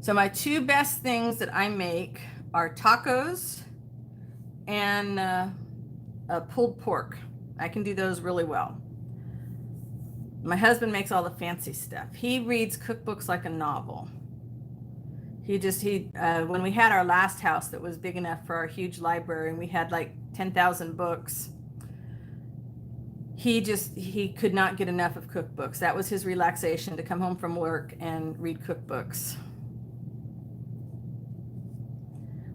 So my 2 best things that I make are tacos and pulled pork. I can do those really well. My husband makes all the fancy stuff. He reads cookbooks like a novel. When we had our last house that was big enough for our huge library, and we had like 10,000 books, he could not get enough of cookbooks. That was his relaxation, to come home from work and read cookbooks.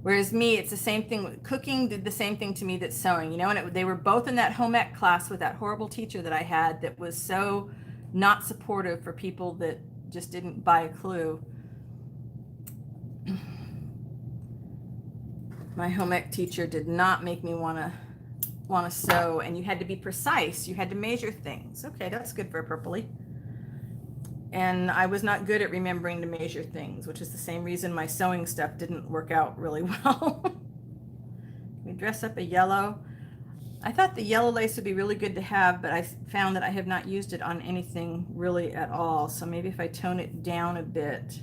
Whereas me, it's the same thing. Cooking did the same thing to me that sewing, and they were both in that home ec class with that horrible teacher that I had that was so not supportive for people that just didn't buy a clue. My home ec teacher did not make me want to sew, and you had to be precise. You had to measure things. Okay, that's good for a purpley. And I was not good at remembering to measure things, which is the same reason my sewing stuff didn't work out really well. We dress up a yellow. I thought the yellow lace would be really good to have, but I found that I have not used it on anything really at all. So maybe if I tone it down a bit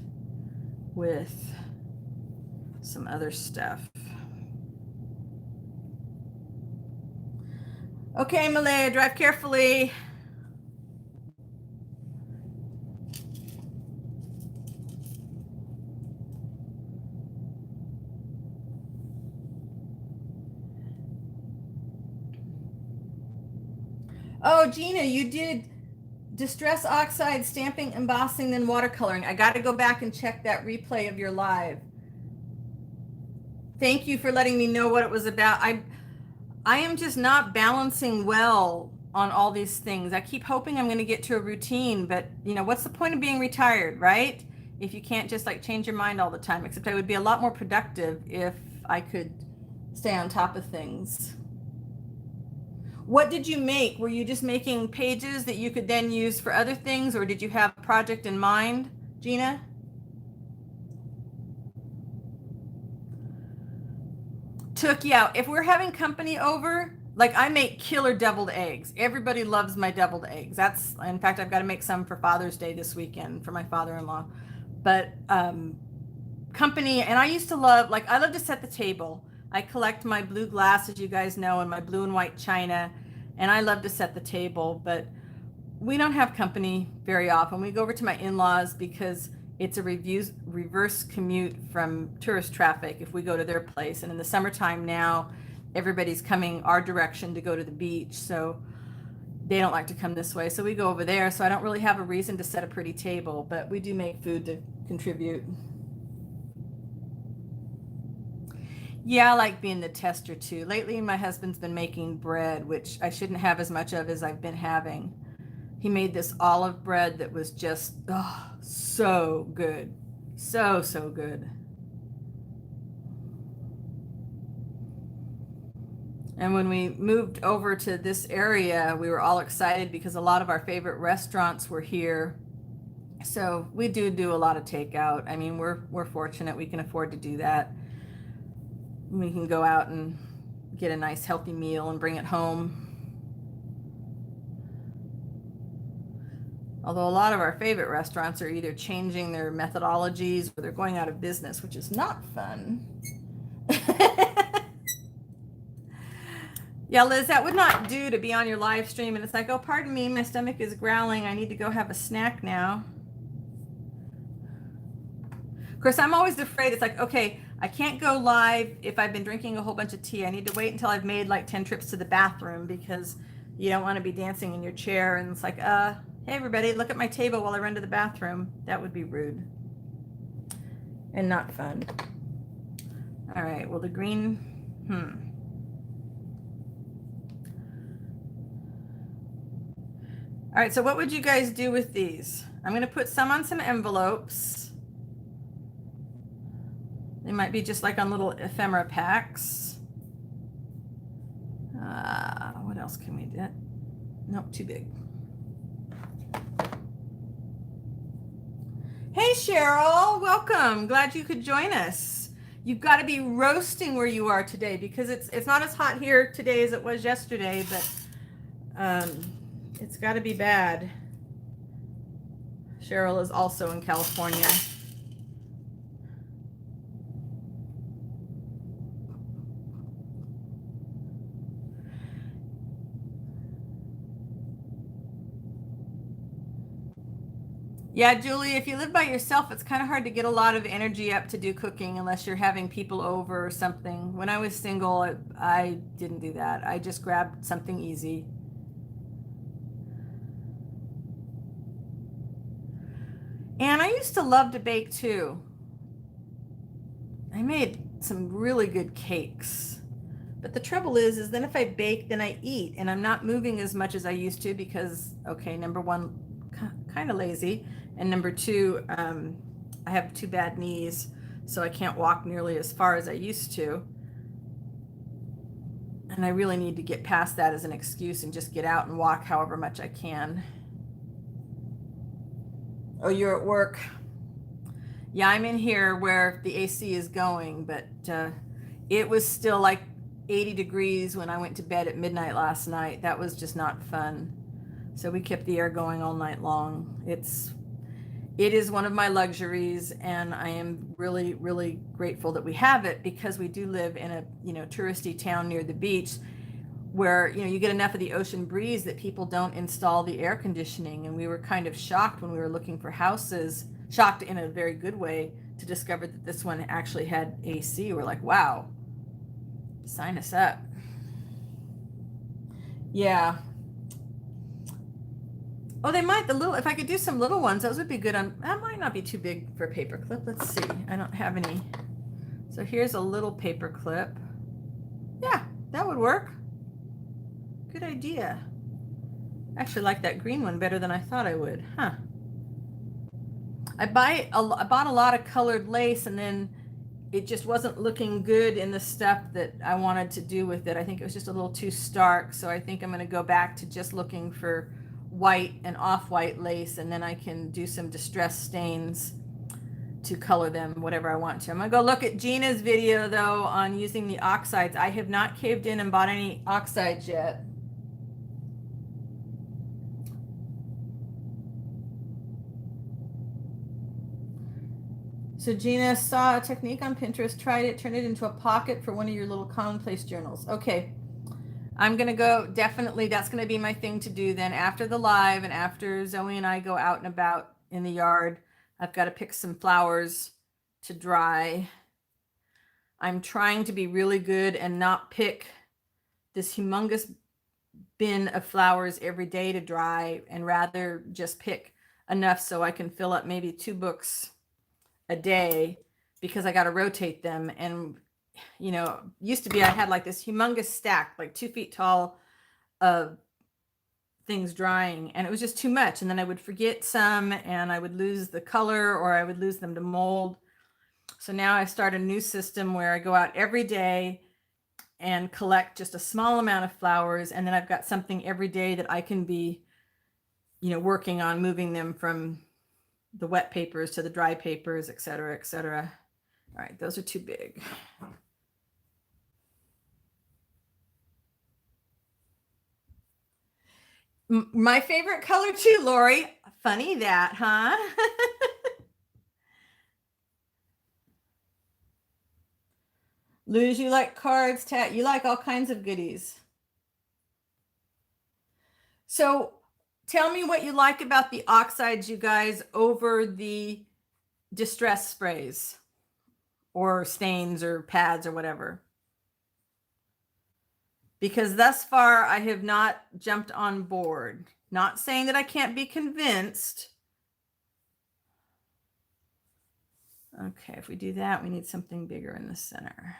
with some other stuff. Okay, Malaya, drive carefully. Oh, Gina, you did distress oxide, stamping, embossing, then watercoloring. I got to go back and check that replay of your live. Thank you for letting me know what it was about. I am just not balancing well on all these things. I keep hoping I'm going to get to a routine, but you know, what's the point of being retired, right? If you can't just like change your mind all the time, except I would be a lot more productive if I could stay on top of things. What did you make? Were you just making pages that you could then use for other things, or did you have a project in mind, Gina? Yeah, if we're having company over, like I make killer deviled eggs. Everybody loves my deviled eggs. That's, in fact, I've got to make some for Father's Day this weekend for my father-in-law. But company, and I used to love, like I love to set the table. I collect my blue glass, as you guys know, and my blue and white china, and I love to set the table, but we don't have company very often. We go over to my in-laws because it's a reverse commute from tourist traffic if we go to their place. And in the summertime now, everybody's coming our direction to go to the beach. So they don't like to come this way. So we go over there. So I don't really have a reason to set a pretty table, but we do make food to contribute. Yeah, I like being the tester too. Lately, my husband's been making bread, which I shouldn't have as much of as I've been having. He made this olive bread that was just so good. So good. And when we moved over to this area, we were all excited because a lot of our favorite restaurants were here. So we do a lot of takeout. I mean, we're fortunate we can afford to do that. We can go out and get a nice healthy meal and bring it home. Although a lot of our favorite restaurants are either changing their methodologies or they're going out of business, which is not fun. Yeah, Liz, that would not do to be on your live stream. And it's like, oh, pardon me, my stomach is growling. I need to go have a snack now. Of course, I'm always afraid. It's like, okay, I can't go live if I've been drinking a whole bunch of tea. I need to wait until I've made like 10 trips to the bathroom because you don't want to be dancing in your chair. And it's like, hey, everybody, look at my table while I run to the bathroom. That would be rude and not fun. All right, well, the green, All right, so what would you guys do with these? I'm going to put some on some envelopes. They might be just like on little ephemera packs. What else can we do? Nope, too big. Hey, Cheryl, welcome. Glad you could join us. You've got to be roasting where you are today because it's not as hot here today as it was yesterday, but it's got to be bad. Cheryl is also in California. Yeah, Julie, if you live by yourself, it's kind of hard to get a lot of energy up to do cooking unless you're having people over or something. When I was single, I didn't do that. I just grabbed something easy. And I used to love to bake too. I made some really good cakes. But the trouble is then if I bake, then I eat. And I'm not moving as much as I used to because, okay, number one, kind of lazy. And number two, I have 2 bad knees, so I can't walk nearly as far as I used to. And I really need to get past that as an excuse and just get out and walk however much I can. Oh, you're at work. Yeah, I'm in here where the AC is going, but it was still like 80 degrees when I went to bed at midnight last night. That was just not fun. So we kept the air going all night long. It is one of my luxuries, and I am really, really grateful that we have it because we do live in a, touristy town near the beach where, you get enough of the ocean breeze that people don't install the air conditioning. And we were kind of shocked when we were looking for houses, shocked in a very good way, to discover that this one actually had AC. We're like, wow, sign us up. Yeah. Oh, they might, the little, if I could do some little ones, those would be good on, that might not be too big for a paper clip. Let's see, I don't have any. So here's a little paper clip. Yeah, that would work. Good idea. I actually like that green one better than I thought I would, huh? I bought a lot of colored lace, and then it just wasn't looking good in the stuff that I wanted to do with it. I think it was just a little too stark. So I think I'm going to go back to just looking for white and off-white lace, and then I can do some distress stains to color them whatever I want to. I'm going to go look at Gina's video though on using the oxides. I have not caved in and bought any oxides yet. So Gina saw a technique on Pinterest, tried it, turned it into a pocket for one of your little commonplace journals. Okay. I'm going to go, definitely, that's going to be my thing to do then after the live and after Zoe and I go out and about in the yard. I've got to pick some flowers to dry. I'm trying to be really good and not pick this humongous bin of flowers every day to dry, and rather just pick enough so I can fill up maybe 2 books a day, because I got to rotate them. And you know, used to be I had like this humongous stack, like 2 feet tall, of things drying, and it was just too much. And then I would forget some, and I would lose the color, or I would lose them to mold. So now I start a new system where I go out every day and collect just a small amount of flowers, and then I've got something every day that I can be, you know, working on moving them from the wet papers to the dry papers, et cetera, et cetera. All right, those are too big. My favorite color too, Lori. Funny that, huh? Luz, you like cards, you like all kinds of goodies. So tell me what you like about the oxides, you guys, over the distress sprays or stains or pads or whatever. Because thus far I have not jumped on board. Not saying that I can't be convinced. Okay, if we do that, we need something bigger in the center.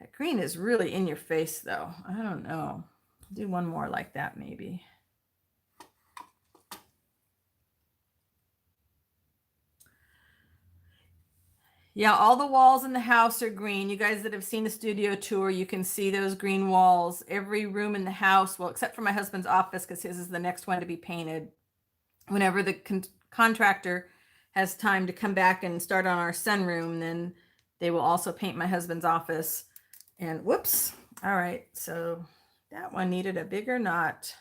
That green is really in your face though. I don't know. I'll do one more like that maybe. Yeah, all the walls in the house are green. You guys that have seen the studio tour, you can see those green walls. Every room in the house, well, except for my husband's office, because his is the next one to be painted. Whenever the contractor has time to come back and start on our sunroom, then they will also paint my husband's office. And whoops. All right, so that one needed a bigger knot.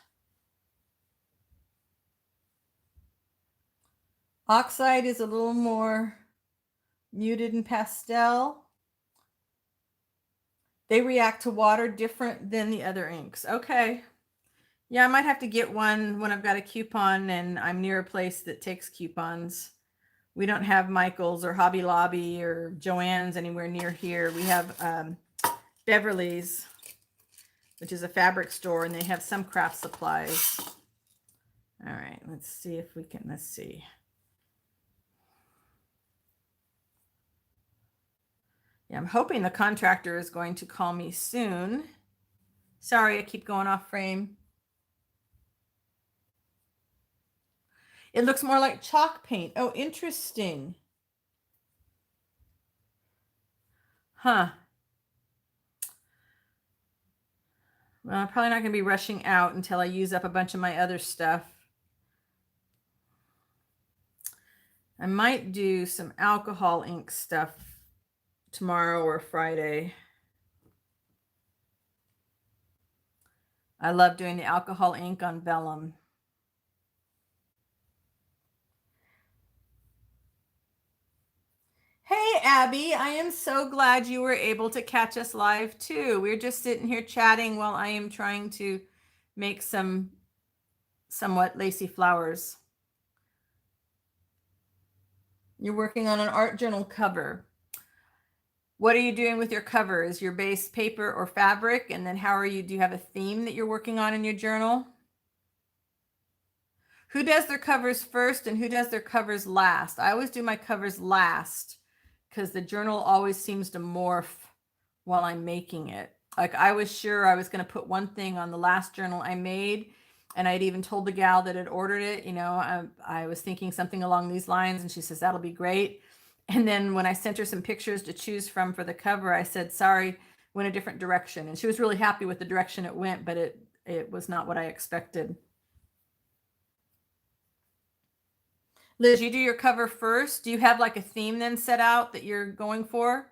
Oxide is a little more muted and pastel. They react to water different than the other inks. Okay. Yeah, I might have to get one when I've got a coupon and I'm near a place that takes coupons. We don't have Michael's or Hobby Lobby or Joann's anywhere near here. We have Beverly's, which is a fabric store, and they have some craft supplies. All right, let's see if we can, let's see. Yeah, I'm hoping the contractor is going to call me soon. Sorry, I keep going off frame. It looks more like chalk paint. Oh, interesting. Huh. Well, I'm probably not going to be rushing out until I use up a bunch of my other stuff. I might do some alcohol ink stuff tomorrow or Friday. I love doing the alcohol ink on vellum. Hey, Abby, I am so glad you were able to catch us live too. We're just sitting here chatting while I am trying to make some somewhat lacy flowers. You're working on an art journal cover. What are you doing with your cover? Is your base paper or fabric? And then do you have a theme that you're working on in your journal? Who does their covers first and who does their covers last? I always do my covers last because the journal always seems to morph while I'm making it. Like I was sure I was going to put one thing on the last journal I made, and I'd even told the gal that had ordered it, I was thinking something along these lines, and she says, that'll be great. And then when I sent her some pictures to choose from for the cover, I said, sorry, went a different direction. And she was really happy with the direction it went, but it was not what I expected. Liz, you do your cover first. Do you have like a theme then set out that you're going for?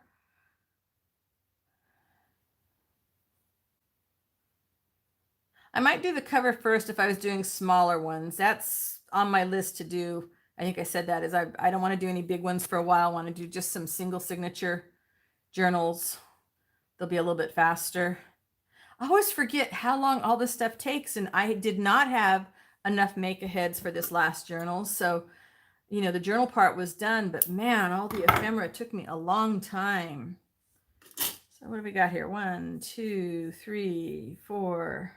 I might do the cover first if I was doing smaller ones. That's on my list to do. I think I said that is I don't want to do any big ones for a while. I want to do just some single signature journals. They'll be a little bit faster. I always forget how long all this stuff takes, and I did not have enough make-aheads for this last journal. So, the journal part was done, but man, all the ephemera took me a long time. So what do we got here? 1, 2, 3, 4,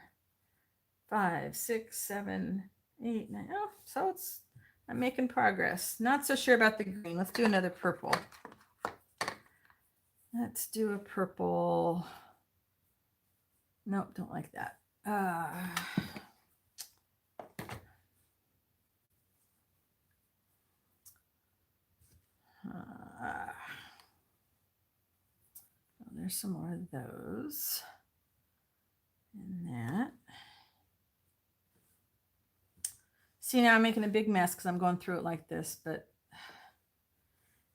5, 6, 7, 8, 9. Oh, so I'm making progress. Not so sure about the green. Let's do another purple. Let's do a purple. Nope, don't like that. There's some more of those. And that. See, now I'm making a big mess because I'm going through it like this, but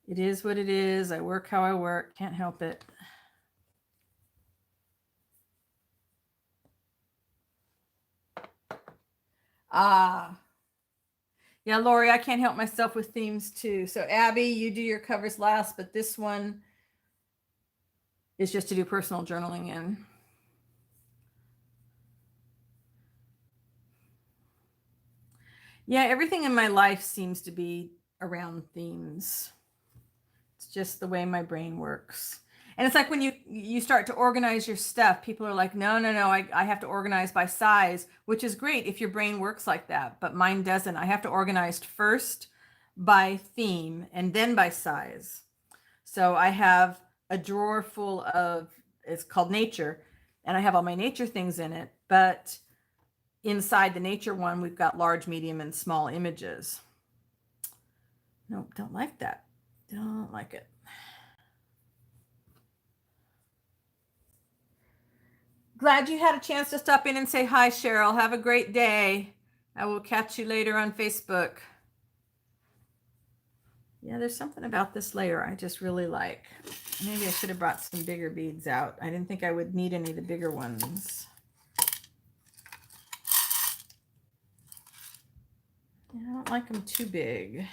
it is what it is. I work how I work. Can't help it. Yeah, Lori, I can't help myself with themes too. So Abby, you do your covers last, but this one is just to do personal journaling in. Yeah, everything in my life seems to be around themes. It's just the way my brain works. And it's like when you start to organize your stuff, people are like, no, I have to organize by size, which is great if your brain works like that, but mine doesn't. I have to organize first by theme and then by size. So I have a drawer full of, it's called nature, and I have all my nature things in it, but inside the nature one, we've got large, medium, and small images. Nope, don't like that. Don't like it. Glad you had a chance to stop in and say hi, Cheryl. Have a great day. I will catch you later on Facebook. Yeah, there's something about this layer I just really like. Maybe I should have brought some bigger beads out. I didn't think I would need any of the bigger ones. Yeah, I don't like them too big.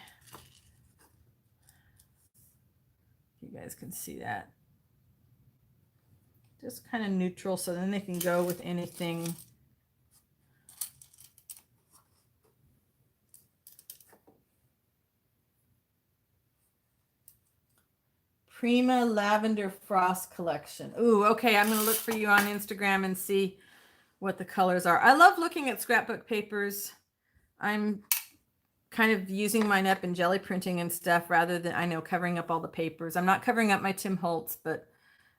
You guys can see that. Just kind of neutral, so then they can go with anything. Prima Lavender Frost Collection. Ooh, okay, I'm going to look for you on Instagram and see what the colors are. I love looking at scrapbook papers. I'm kind of using mine up in jelly printing and stuff rather than, I know, covering up all the papers. I'm not covering up my Tim Holtz, but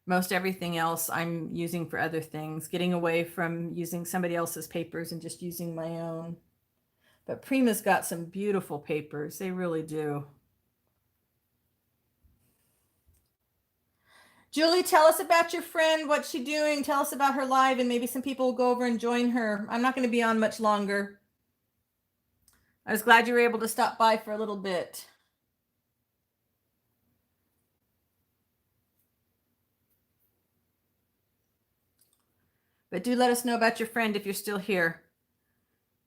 most everything else I'm using for other things, getting away from using somebody else's papers and just using my own. But Prima's got some beautiful papers. They really do. Julie, tell us about your friend. What's she doing? Tell us about her live, and maybe some people will go over and join her. I'm not going to be on much longer. I was glad you were able to stop by for a little bit. But do let us know about your friend if you're still here.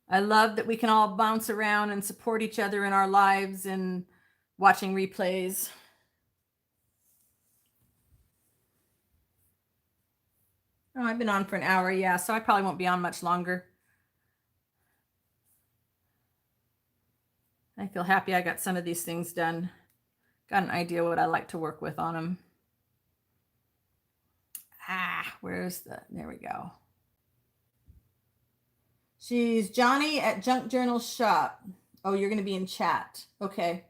I love that we can all bounce around and support each other in our lives and watching replays. Oh, I've been on for an hour, yeah, so I probably won't be on much longer. I feel happy I got some of these things done. Got an idea what I like to work with on them. Where's there we go. She's Johnny at Junk Journal Shop. Oh, you're going to be in chat. Okay.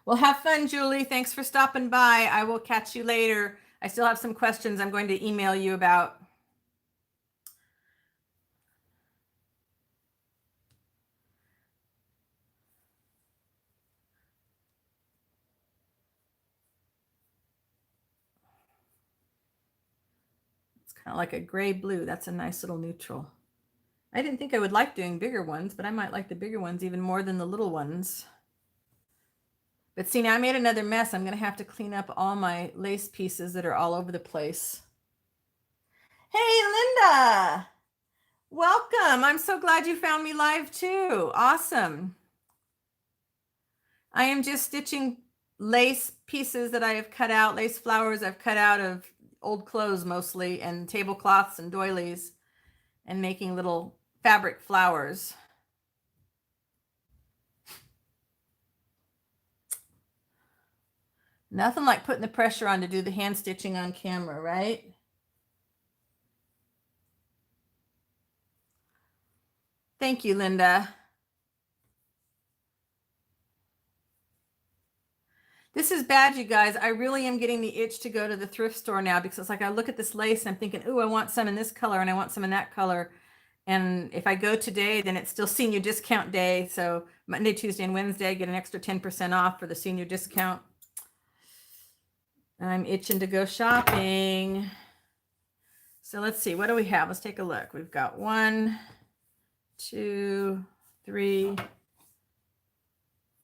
Well, have fun, Julie. Thanks for stopping by. I will catch you later. I still have some questions I'm going to email you about. It's kind of like a gray blue. That's a nice little neutral. I didn't think I would like doing bigger ones, but I might like the bigger ones even more than the little ones. But see, now I made another mess. I'm going to have to clean up all my lace pieces that are all over the place. Hey, Linda. Welcome. I'm so glad you found me live too. Awesome. I am just stitching lace pieces that I have cut out, lace flowers I've cut out of old clothes mostly, and tablecloths and doilies, and making little fabric flowers. Nothing like putting the pressure on to do the hand stitching on camera, right? Thank you, Linda. This is bad, you guys. I really am getting the itch to go to the thrift store now, because it's like I look at this lace and I'm thinking, ooh, I want some in this color and I want some in that color. And if I go today, then it's still senior discount day. So Monday, Tuesday, and Wednesday, I get an extra 10% off for the senior discount. I'm itching to go shopping. So let's see, what do we have? Let's take a look. We've got 1, 2, 3,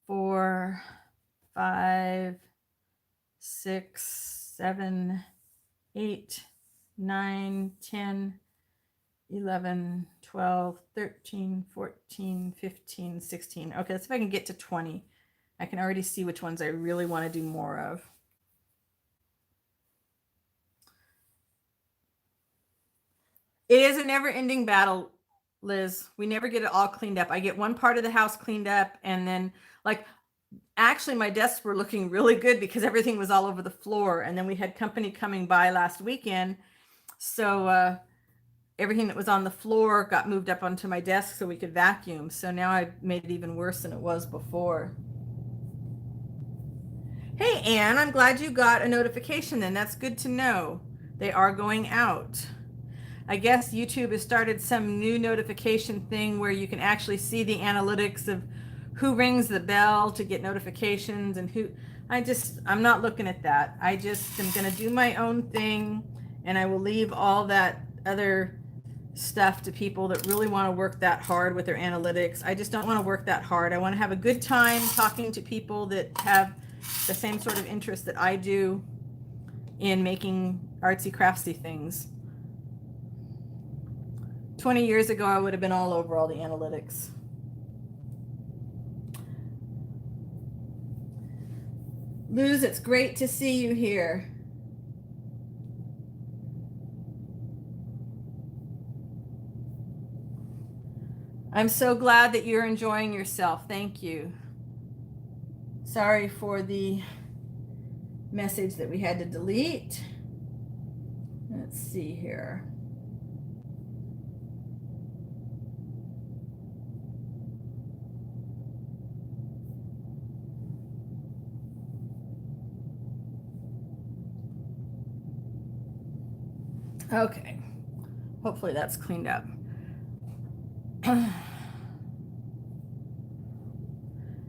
4, 5, 6, 7, 8, 9, 10, 11, 12, 13, 14, 15, 16. Okay, let's see if I can get to 20. I can already see which ones I really want to do more of. It is a never-ending battle, Liz. We never get it all cleaned up. I get one part of the house cleaned up, and then, like, actually my desks were looking really good because everything was all over the floor, and then we had company coming by last weekend, so everything that was on the floor got moved up onto my desk so we could vacuum. So now I've made it even worse than it was before. Hey, Anne, I'm glad you got a notification then. That's good to know. They are going out. I guess YouTube has started some new notification thing where you can actually see the analytics of who rings the bell to get notifications and who. I'm not looking at that. I just am going to do my own thing, and I will leave all that other stuff to people that really want to work that hard with their analytics. I just don't want to work that hard. I want to have a good time talking to people that have the same sort of interest that I do in making artsy craftsy things. 20 years ago, I would have been all over all the analytics. Luz, it's great to see you here. I'm so glad that you're enjoying yourself. Thank you. Sorry for the message that we had to delete. Let's see here. Okay, hopefully that's cleaned up.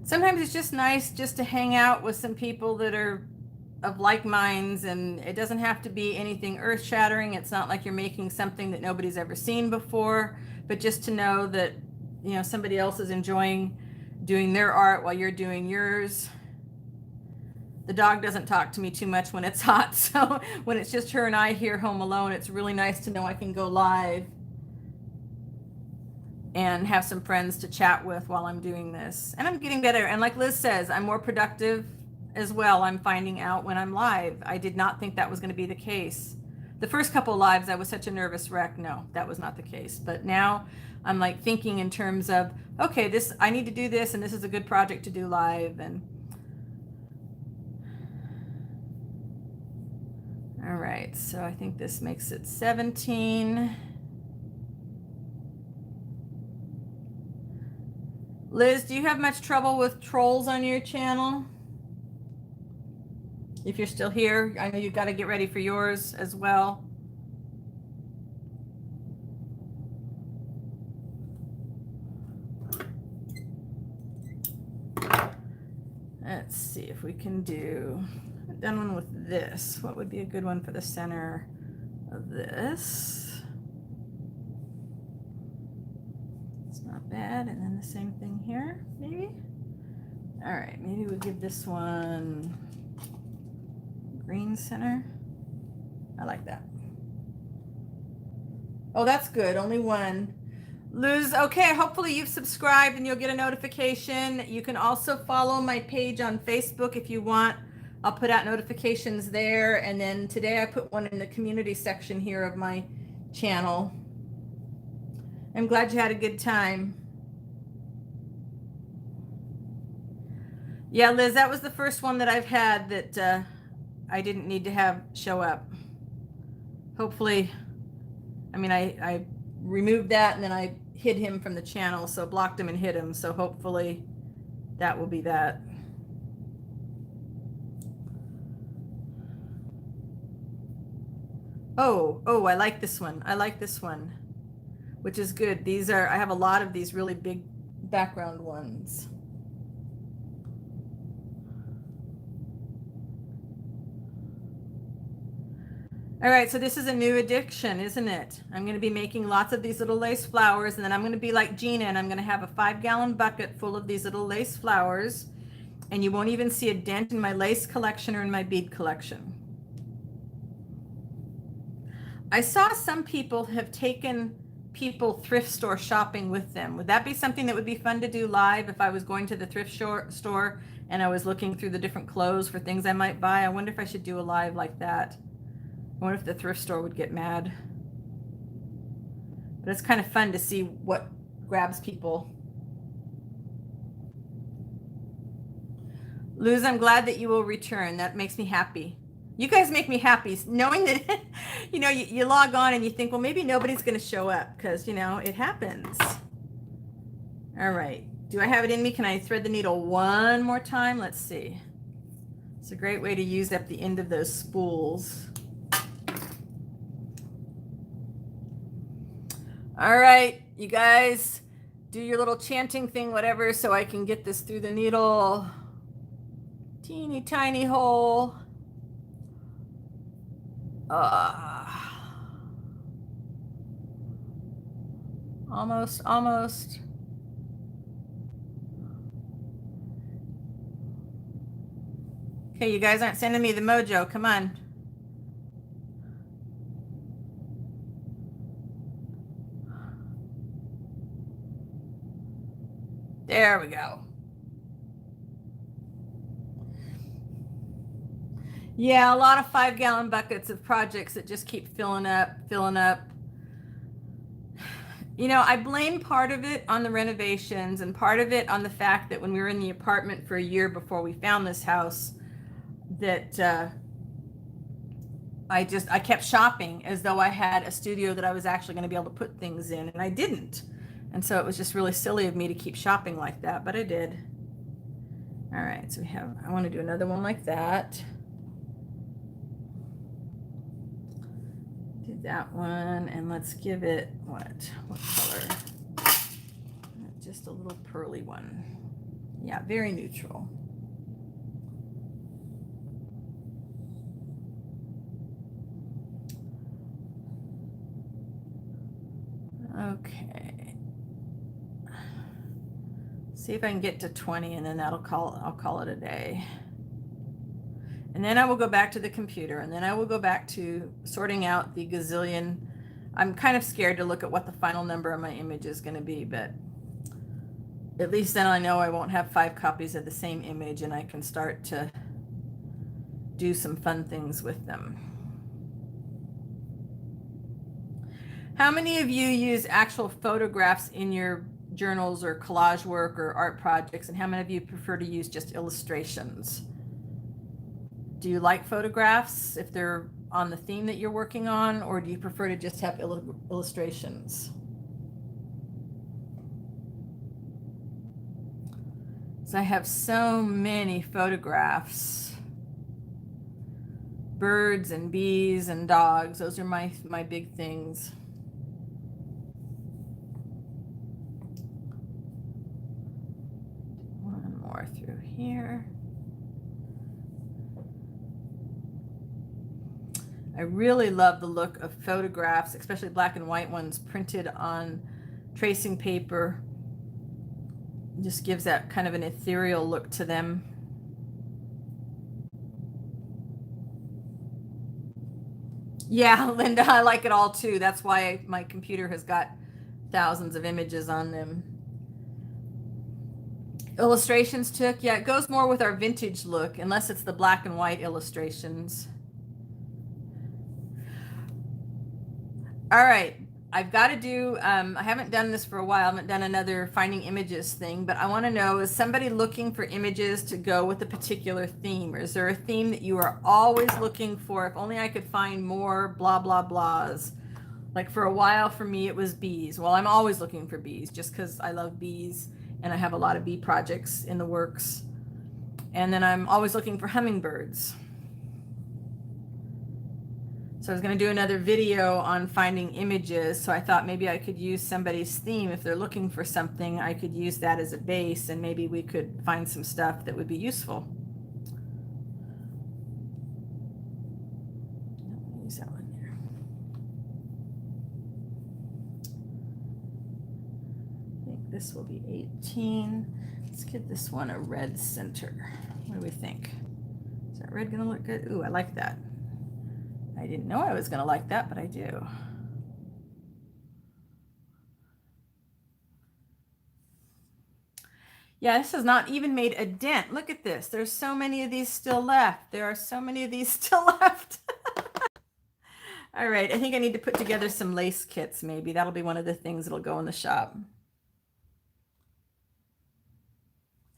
Sometimes it's just nice just to hang out with some people that are of like minds, and it doesn't have to be anything earth-shattering. It's not like you're making something that nobody's ever seen before, but just to know that, you know, somebody else is enjoying doing their art while you're doing yours. The dog doesn't talk to me too much when it's hot, so when it's just her and I here home alone, it's really nice to know I can go live and have some friends to chat with while I'm doing this. And I'm getting better. And like Liz says, I'm more productive as well. I'm finding out when I'm live. I did not think that was going to be the case. The first couple of lives, I was such a nervous wreck. No, that was not the case. But now I'm like thinking in terms of, okay, I need to do this, and this is a good project to do live. And right, so I think this makes it 17. Liz, do you have much trouble with trolls on your channel? If you're still here, I know you've got to get ready for yours as well. Let's see if we can do, I've done one with this. What would be a good one for the center of this? It's not bad. And then the same thing here, maybe. All right, maybe we'll give this one green center. I like that. Oh, that's good. Only one. Luz, okay, hopefully you've subscribed and you'll get a notification. You can also follow my page on Facebook if you want. I'll put out notifications there. And then today I put one in the community section here of my channel. I'm glad you had a good time. Yeah, Liz, that was the first one that I've had that I didn't need to have show up. Hopefully, I mean, I removed that and then I hid him from the channel, so blocked him and hid him. So hopefully that will be that. Oh, I like this one. I like this one, which is good. These are, I have a lot of these really big background ones. All right, so this is a new addiction, isn't it? I'm going to be making lots of these little lace flowers, and then I'm going to be like Gina, and I'm going to have a 5-gallon bucket full of these little lace flowers, and you won't even see a dent in my lace collection or in my bead collection. I saw some people have taken people thrift store shopping with them. Would that be something that would be fun to do live if I was going to the thrift store and I was looking through the different clothes for things I might buy? I wonder if I should do a live like that. I wonder if the thrift store would get mad. But it's kind of fun to see what grabs people. Luz, I'm glad that you will return. That makes me happy. You guys make me happy knowing that, you know, you log on and you think, well, maybe nobody's going to show up because, you know, it happens. All right. Do I have it in me? Can I thread the needle one more time? Let's see. It's a great way to use up the end of those spools. All right, you guys, do your little chanting thing, whatever, so I can get this through the needle. Teeny tiny hole. Almost. Okay, you guys aren't sending me the mojo. Come on. There we go. Yeah, a lot of 5-gallon buckets of projects that just keep filling up. You know, I blame part of it on the renovations and part of it on the fact that when we were in the apartment for a year before we found this house, that I kept shopping as though I had a studio that I was actually going to be able to put things in, and I didn't. And so it was just really silly of me to keep shopping like that, but I did. All right, so I want to do another one like that. Do that one, and let's give it, what color? Just a little pearly one. Yeah, very neutral. Okay. See if I can get to 20, and then I'll call it a day. And then I will go back to the computer, and then I will go back to sorting out the gazillion. I'm kind of scared to look at what the final number of my image is going to be, but at least then I know I won't have 5 copies of the same image, and I can start to do some fun things with them. How many of you use actual photographs in your journals or collage work or art projects, and how many of you prefer to use just illustrations? Do you like photographs if they're on the theme that you're working on, or do you prefer to just have illustrations? So I have so many photographs. Birds and bees and dogs. Those are my big things. One more through here. I really love the look of photographs, especially black and white ones printed on tracing paper. It just gives that kind of an ethereal look to them. Yeah, Linda, I like it all too. That's why my computer has got thousands of images on them. Illustrations took, yeah, it goes more with our vintage look, unless it's the black and white illustrations. All right, I've got to do, I haven't done this for a while. I haven't done another finding images thing, but I want to know, is somebody looking for images to go with a particular theme? Or is there a theme that you are always looking for? If only I could find more blah, blah, blahs. Like for a while for me, it was bees. Well, I'm always looking for bees just because I love bees and I have a lot of bee projects in the works. And then I'm always looking for hummingbirds. So I was going to do another video on finding images. So I thought maybe I could use somebody's theme. If they're looking for something, I could use that as a base and maybe we could find some stuff that would be useful. Use that one there. I think this will be 18. Let's give this one a red center. What do we think? Is that red going to look good? Ooh, I like that. I didn't know I was going to like that, but I do. Yeah, this has not even made a dent. Look at this. There's so many of these still left. There are so many of these still left. All right, I think I need to put together some lace kits maybe. That'll be one of the things that'll go in the shop.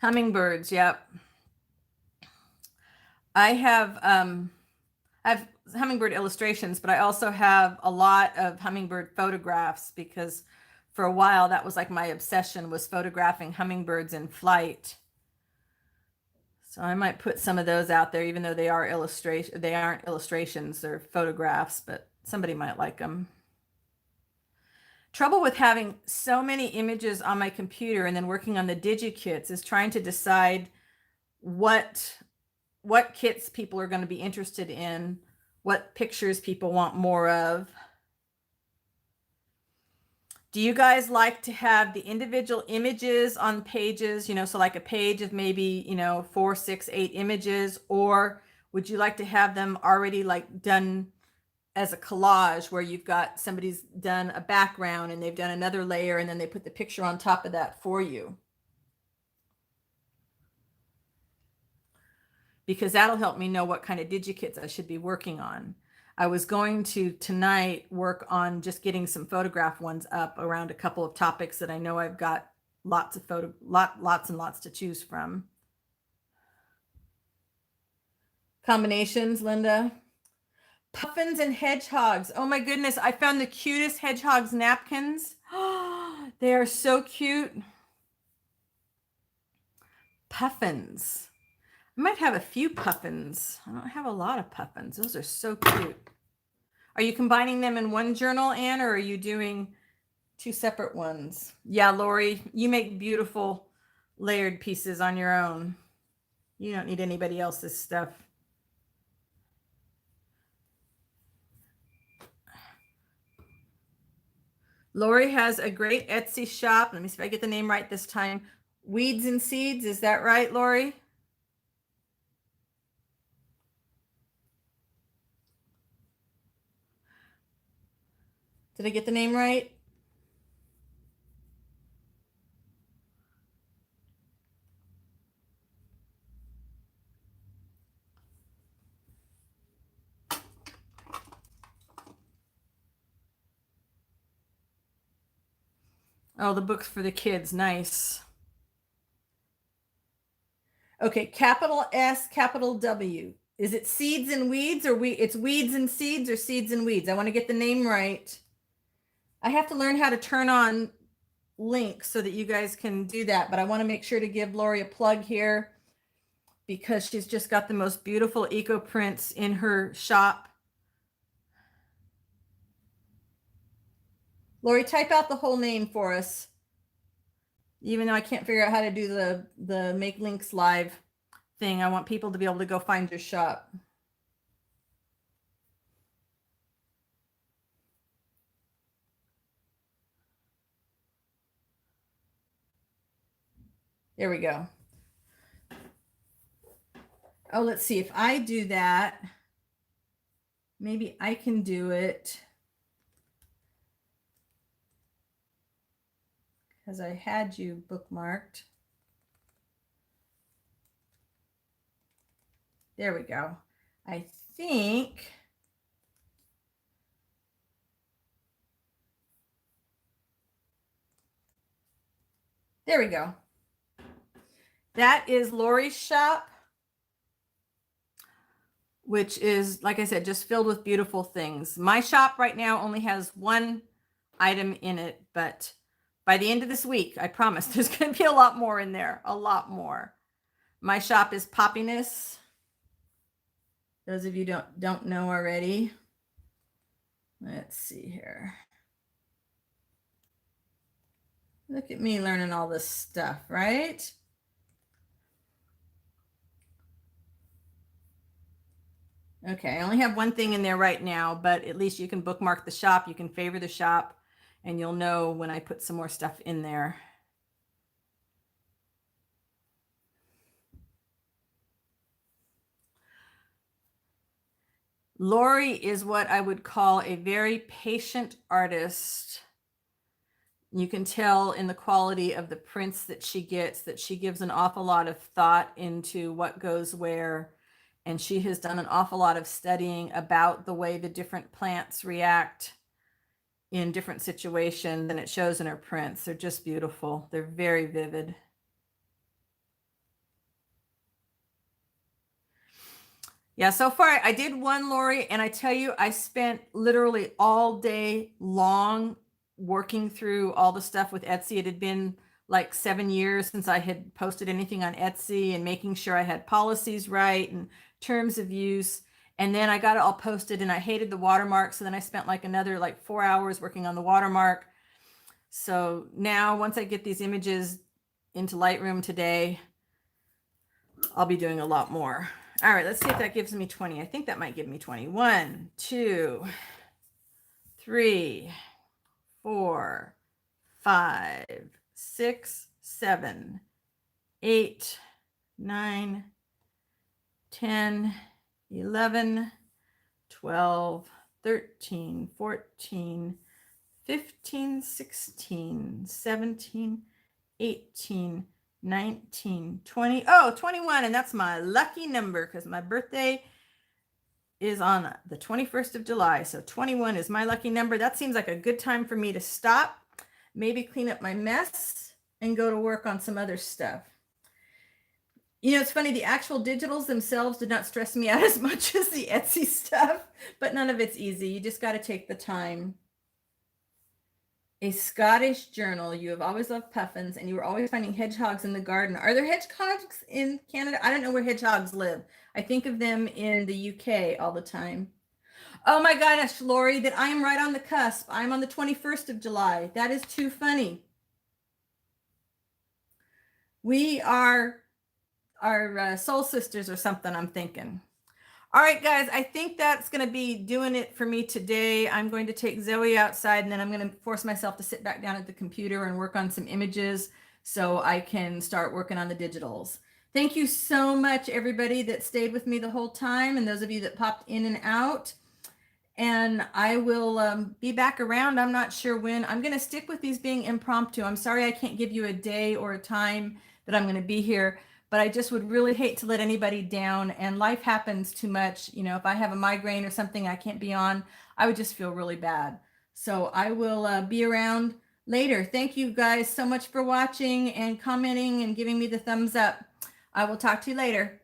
Hummingbirds, yep. I have hummingbird illustrations, but I also have a lot of hummingbird photographs because for a while that was like my obsession, was photographing hummingbirds in flight. So I might put some of those out there, even though they aren't illustrations, they're photographs, but somebody might like them. Trouble with having so many images on my computer and then working on the DigiKits is trying to decide what kits people are going to be interested in, what pictures people want more of. Do you guys like to have the individual images on pages, so like a page of maybe, 4, 6, 8 images, or would you like to have them already like done as a collage where you've got somebody's done a background and they've done another layer and then they put the picture on top of that for you? Because that'll help me know what kind of DigiKits I should be working on. I was going to tonight work on just getting some photograph ones up around a couple of topics that I know I've got lots and lots to choose from. Combinations, Linda. Puffins and hedgehogs. Oh my goodness, I found the cutest hedgehogs napkins. They are so cute. Puffins. I might have a few puffins. I don't have a lot of puffins. Those are so cute. Are you combining them in one journal, Anne, or are you doing 2 separate ones? Yeah, Lori, you make beautiful layered pieces on your own. You don't need anybody else's stuff. Lori has a great Etsy shop. Let me see if I get the name right this time. Weeds and Seeds. Is that right, Lori? Did I get the name right? Oh, the book's for the kids. Nice. Okay, capital S, capital W. Is it Seeds and Weeds, or it's Weeds and Seeds, or Seeds and Weeds? I want to get the name right. I have to learn how to turn on links so that you guys can do that, but I want to make sure to give Lori a plug here because she's just got the most beautiful eco prints in her shop. Lori, type out the whole name for us. Even though I can't figure out how to do the make links live thing, I want people to be able to go find your shop. There we go. Oh, let's see if I do that. Maybe I can do it because I had you bookmarked. There we go. I think there we go. That is Lori's shop, which is, like I said, just filled with beautiful things. My shop right now only has one item in it, but by the end of this week, I promise there's going to be a lot more in there, a lot more. My shop is Poppiness. Those of you don't know already. Let's see here. Look at me learning all this stuff, right? Okay, I only have one thing in there right now, but at least you can bookmark the shop. You can favor the shop, and you'll know when I put some more stuff in there. Lori is what I would call a very patient artist. You can tell in the quality of the prints that she gets that she gives an awful lot of thought into what goes where. And she has done an awful lot of studying about the way the different plants react in different situations, and it shows in her prints. They're just beautiful. They're very vivid. Yeah, so far I did one, Lori, and I tell you, I spent literally all day long working through all the stuff with Etsy. It had been like 7 years since I had posted anything on Etsy, and making sure I had policies right and terms of use. And then I got it all posted, and I hated the watermark. So then I spent like another 4 hours working on the watermark. So now once I get these images into Lightroom today, I'll be doing a lot more. All right, let's see if that gives me 20. I think that might give me 20. 1, 2, 3, 4, 5, 6, 7, 8, 9, 10, 11, 12, 13, 14, 15, 16, 17, 18, 19, 20. Oh, 21. And that's my lucky number because my birthday is on the 21st of July. So 21 is my lucky number. That seems like a good time for me to stop, maybe clean up my mess, and go to work on some other stuff. You know, it's funny, the actual digitals themselves did not stress me out as much as the Etsy stuff, but none of it's easy. You just got to take the time. A Scottish journal. You have always loved puffins, and you were always finding hedgehogs in the garden. Are there hedgehogs in Canada? I don't know where hedgehogs live. I think of them in the UK all the time. Oh my gosh, Lori, that I am right on the cusp. I'm on the 21st of July. That is too funny. We are our soul sisters or something, I'm thinking. All right, guys, I think that's going to be doing it for me today. I'm going to take Zoe outside, and then I'm going to force myself to sit back down at the computer and work on some images so I can start working on the digitals. Thank you so much, everybody that stayed with me the whole time, and those of you that popped in and out. And I will be back around. I'm not sure when. I'm going to stick with these being impromptu. I'm sorry I can't give you a day or a time that I'm going to be here, but I just would really hate to let anybody down, and life happens too much. You know, if I have a migraine or something I can't be on, I would just feel really bad. So I will be around later. Thank you guys so much for watching and commenting and giving me the thumbs up. I will talk to you later.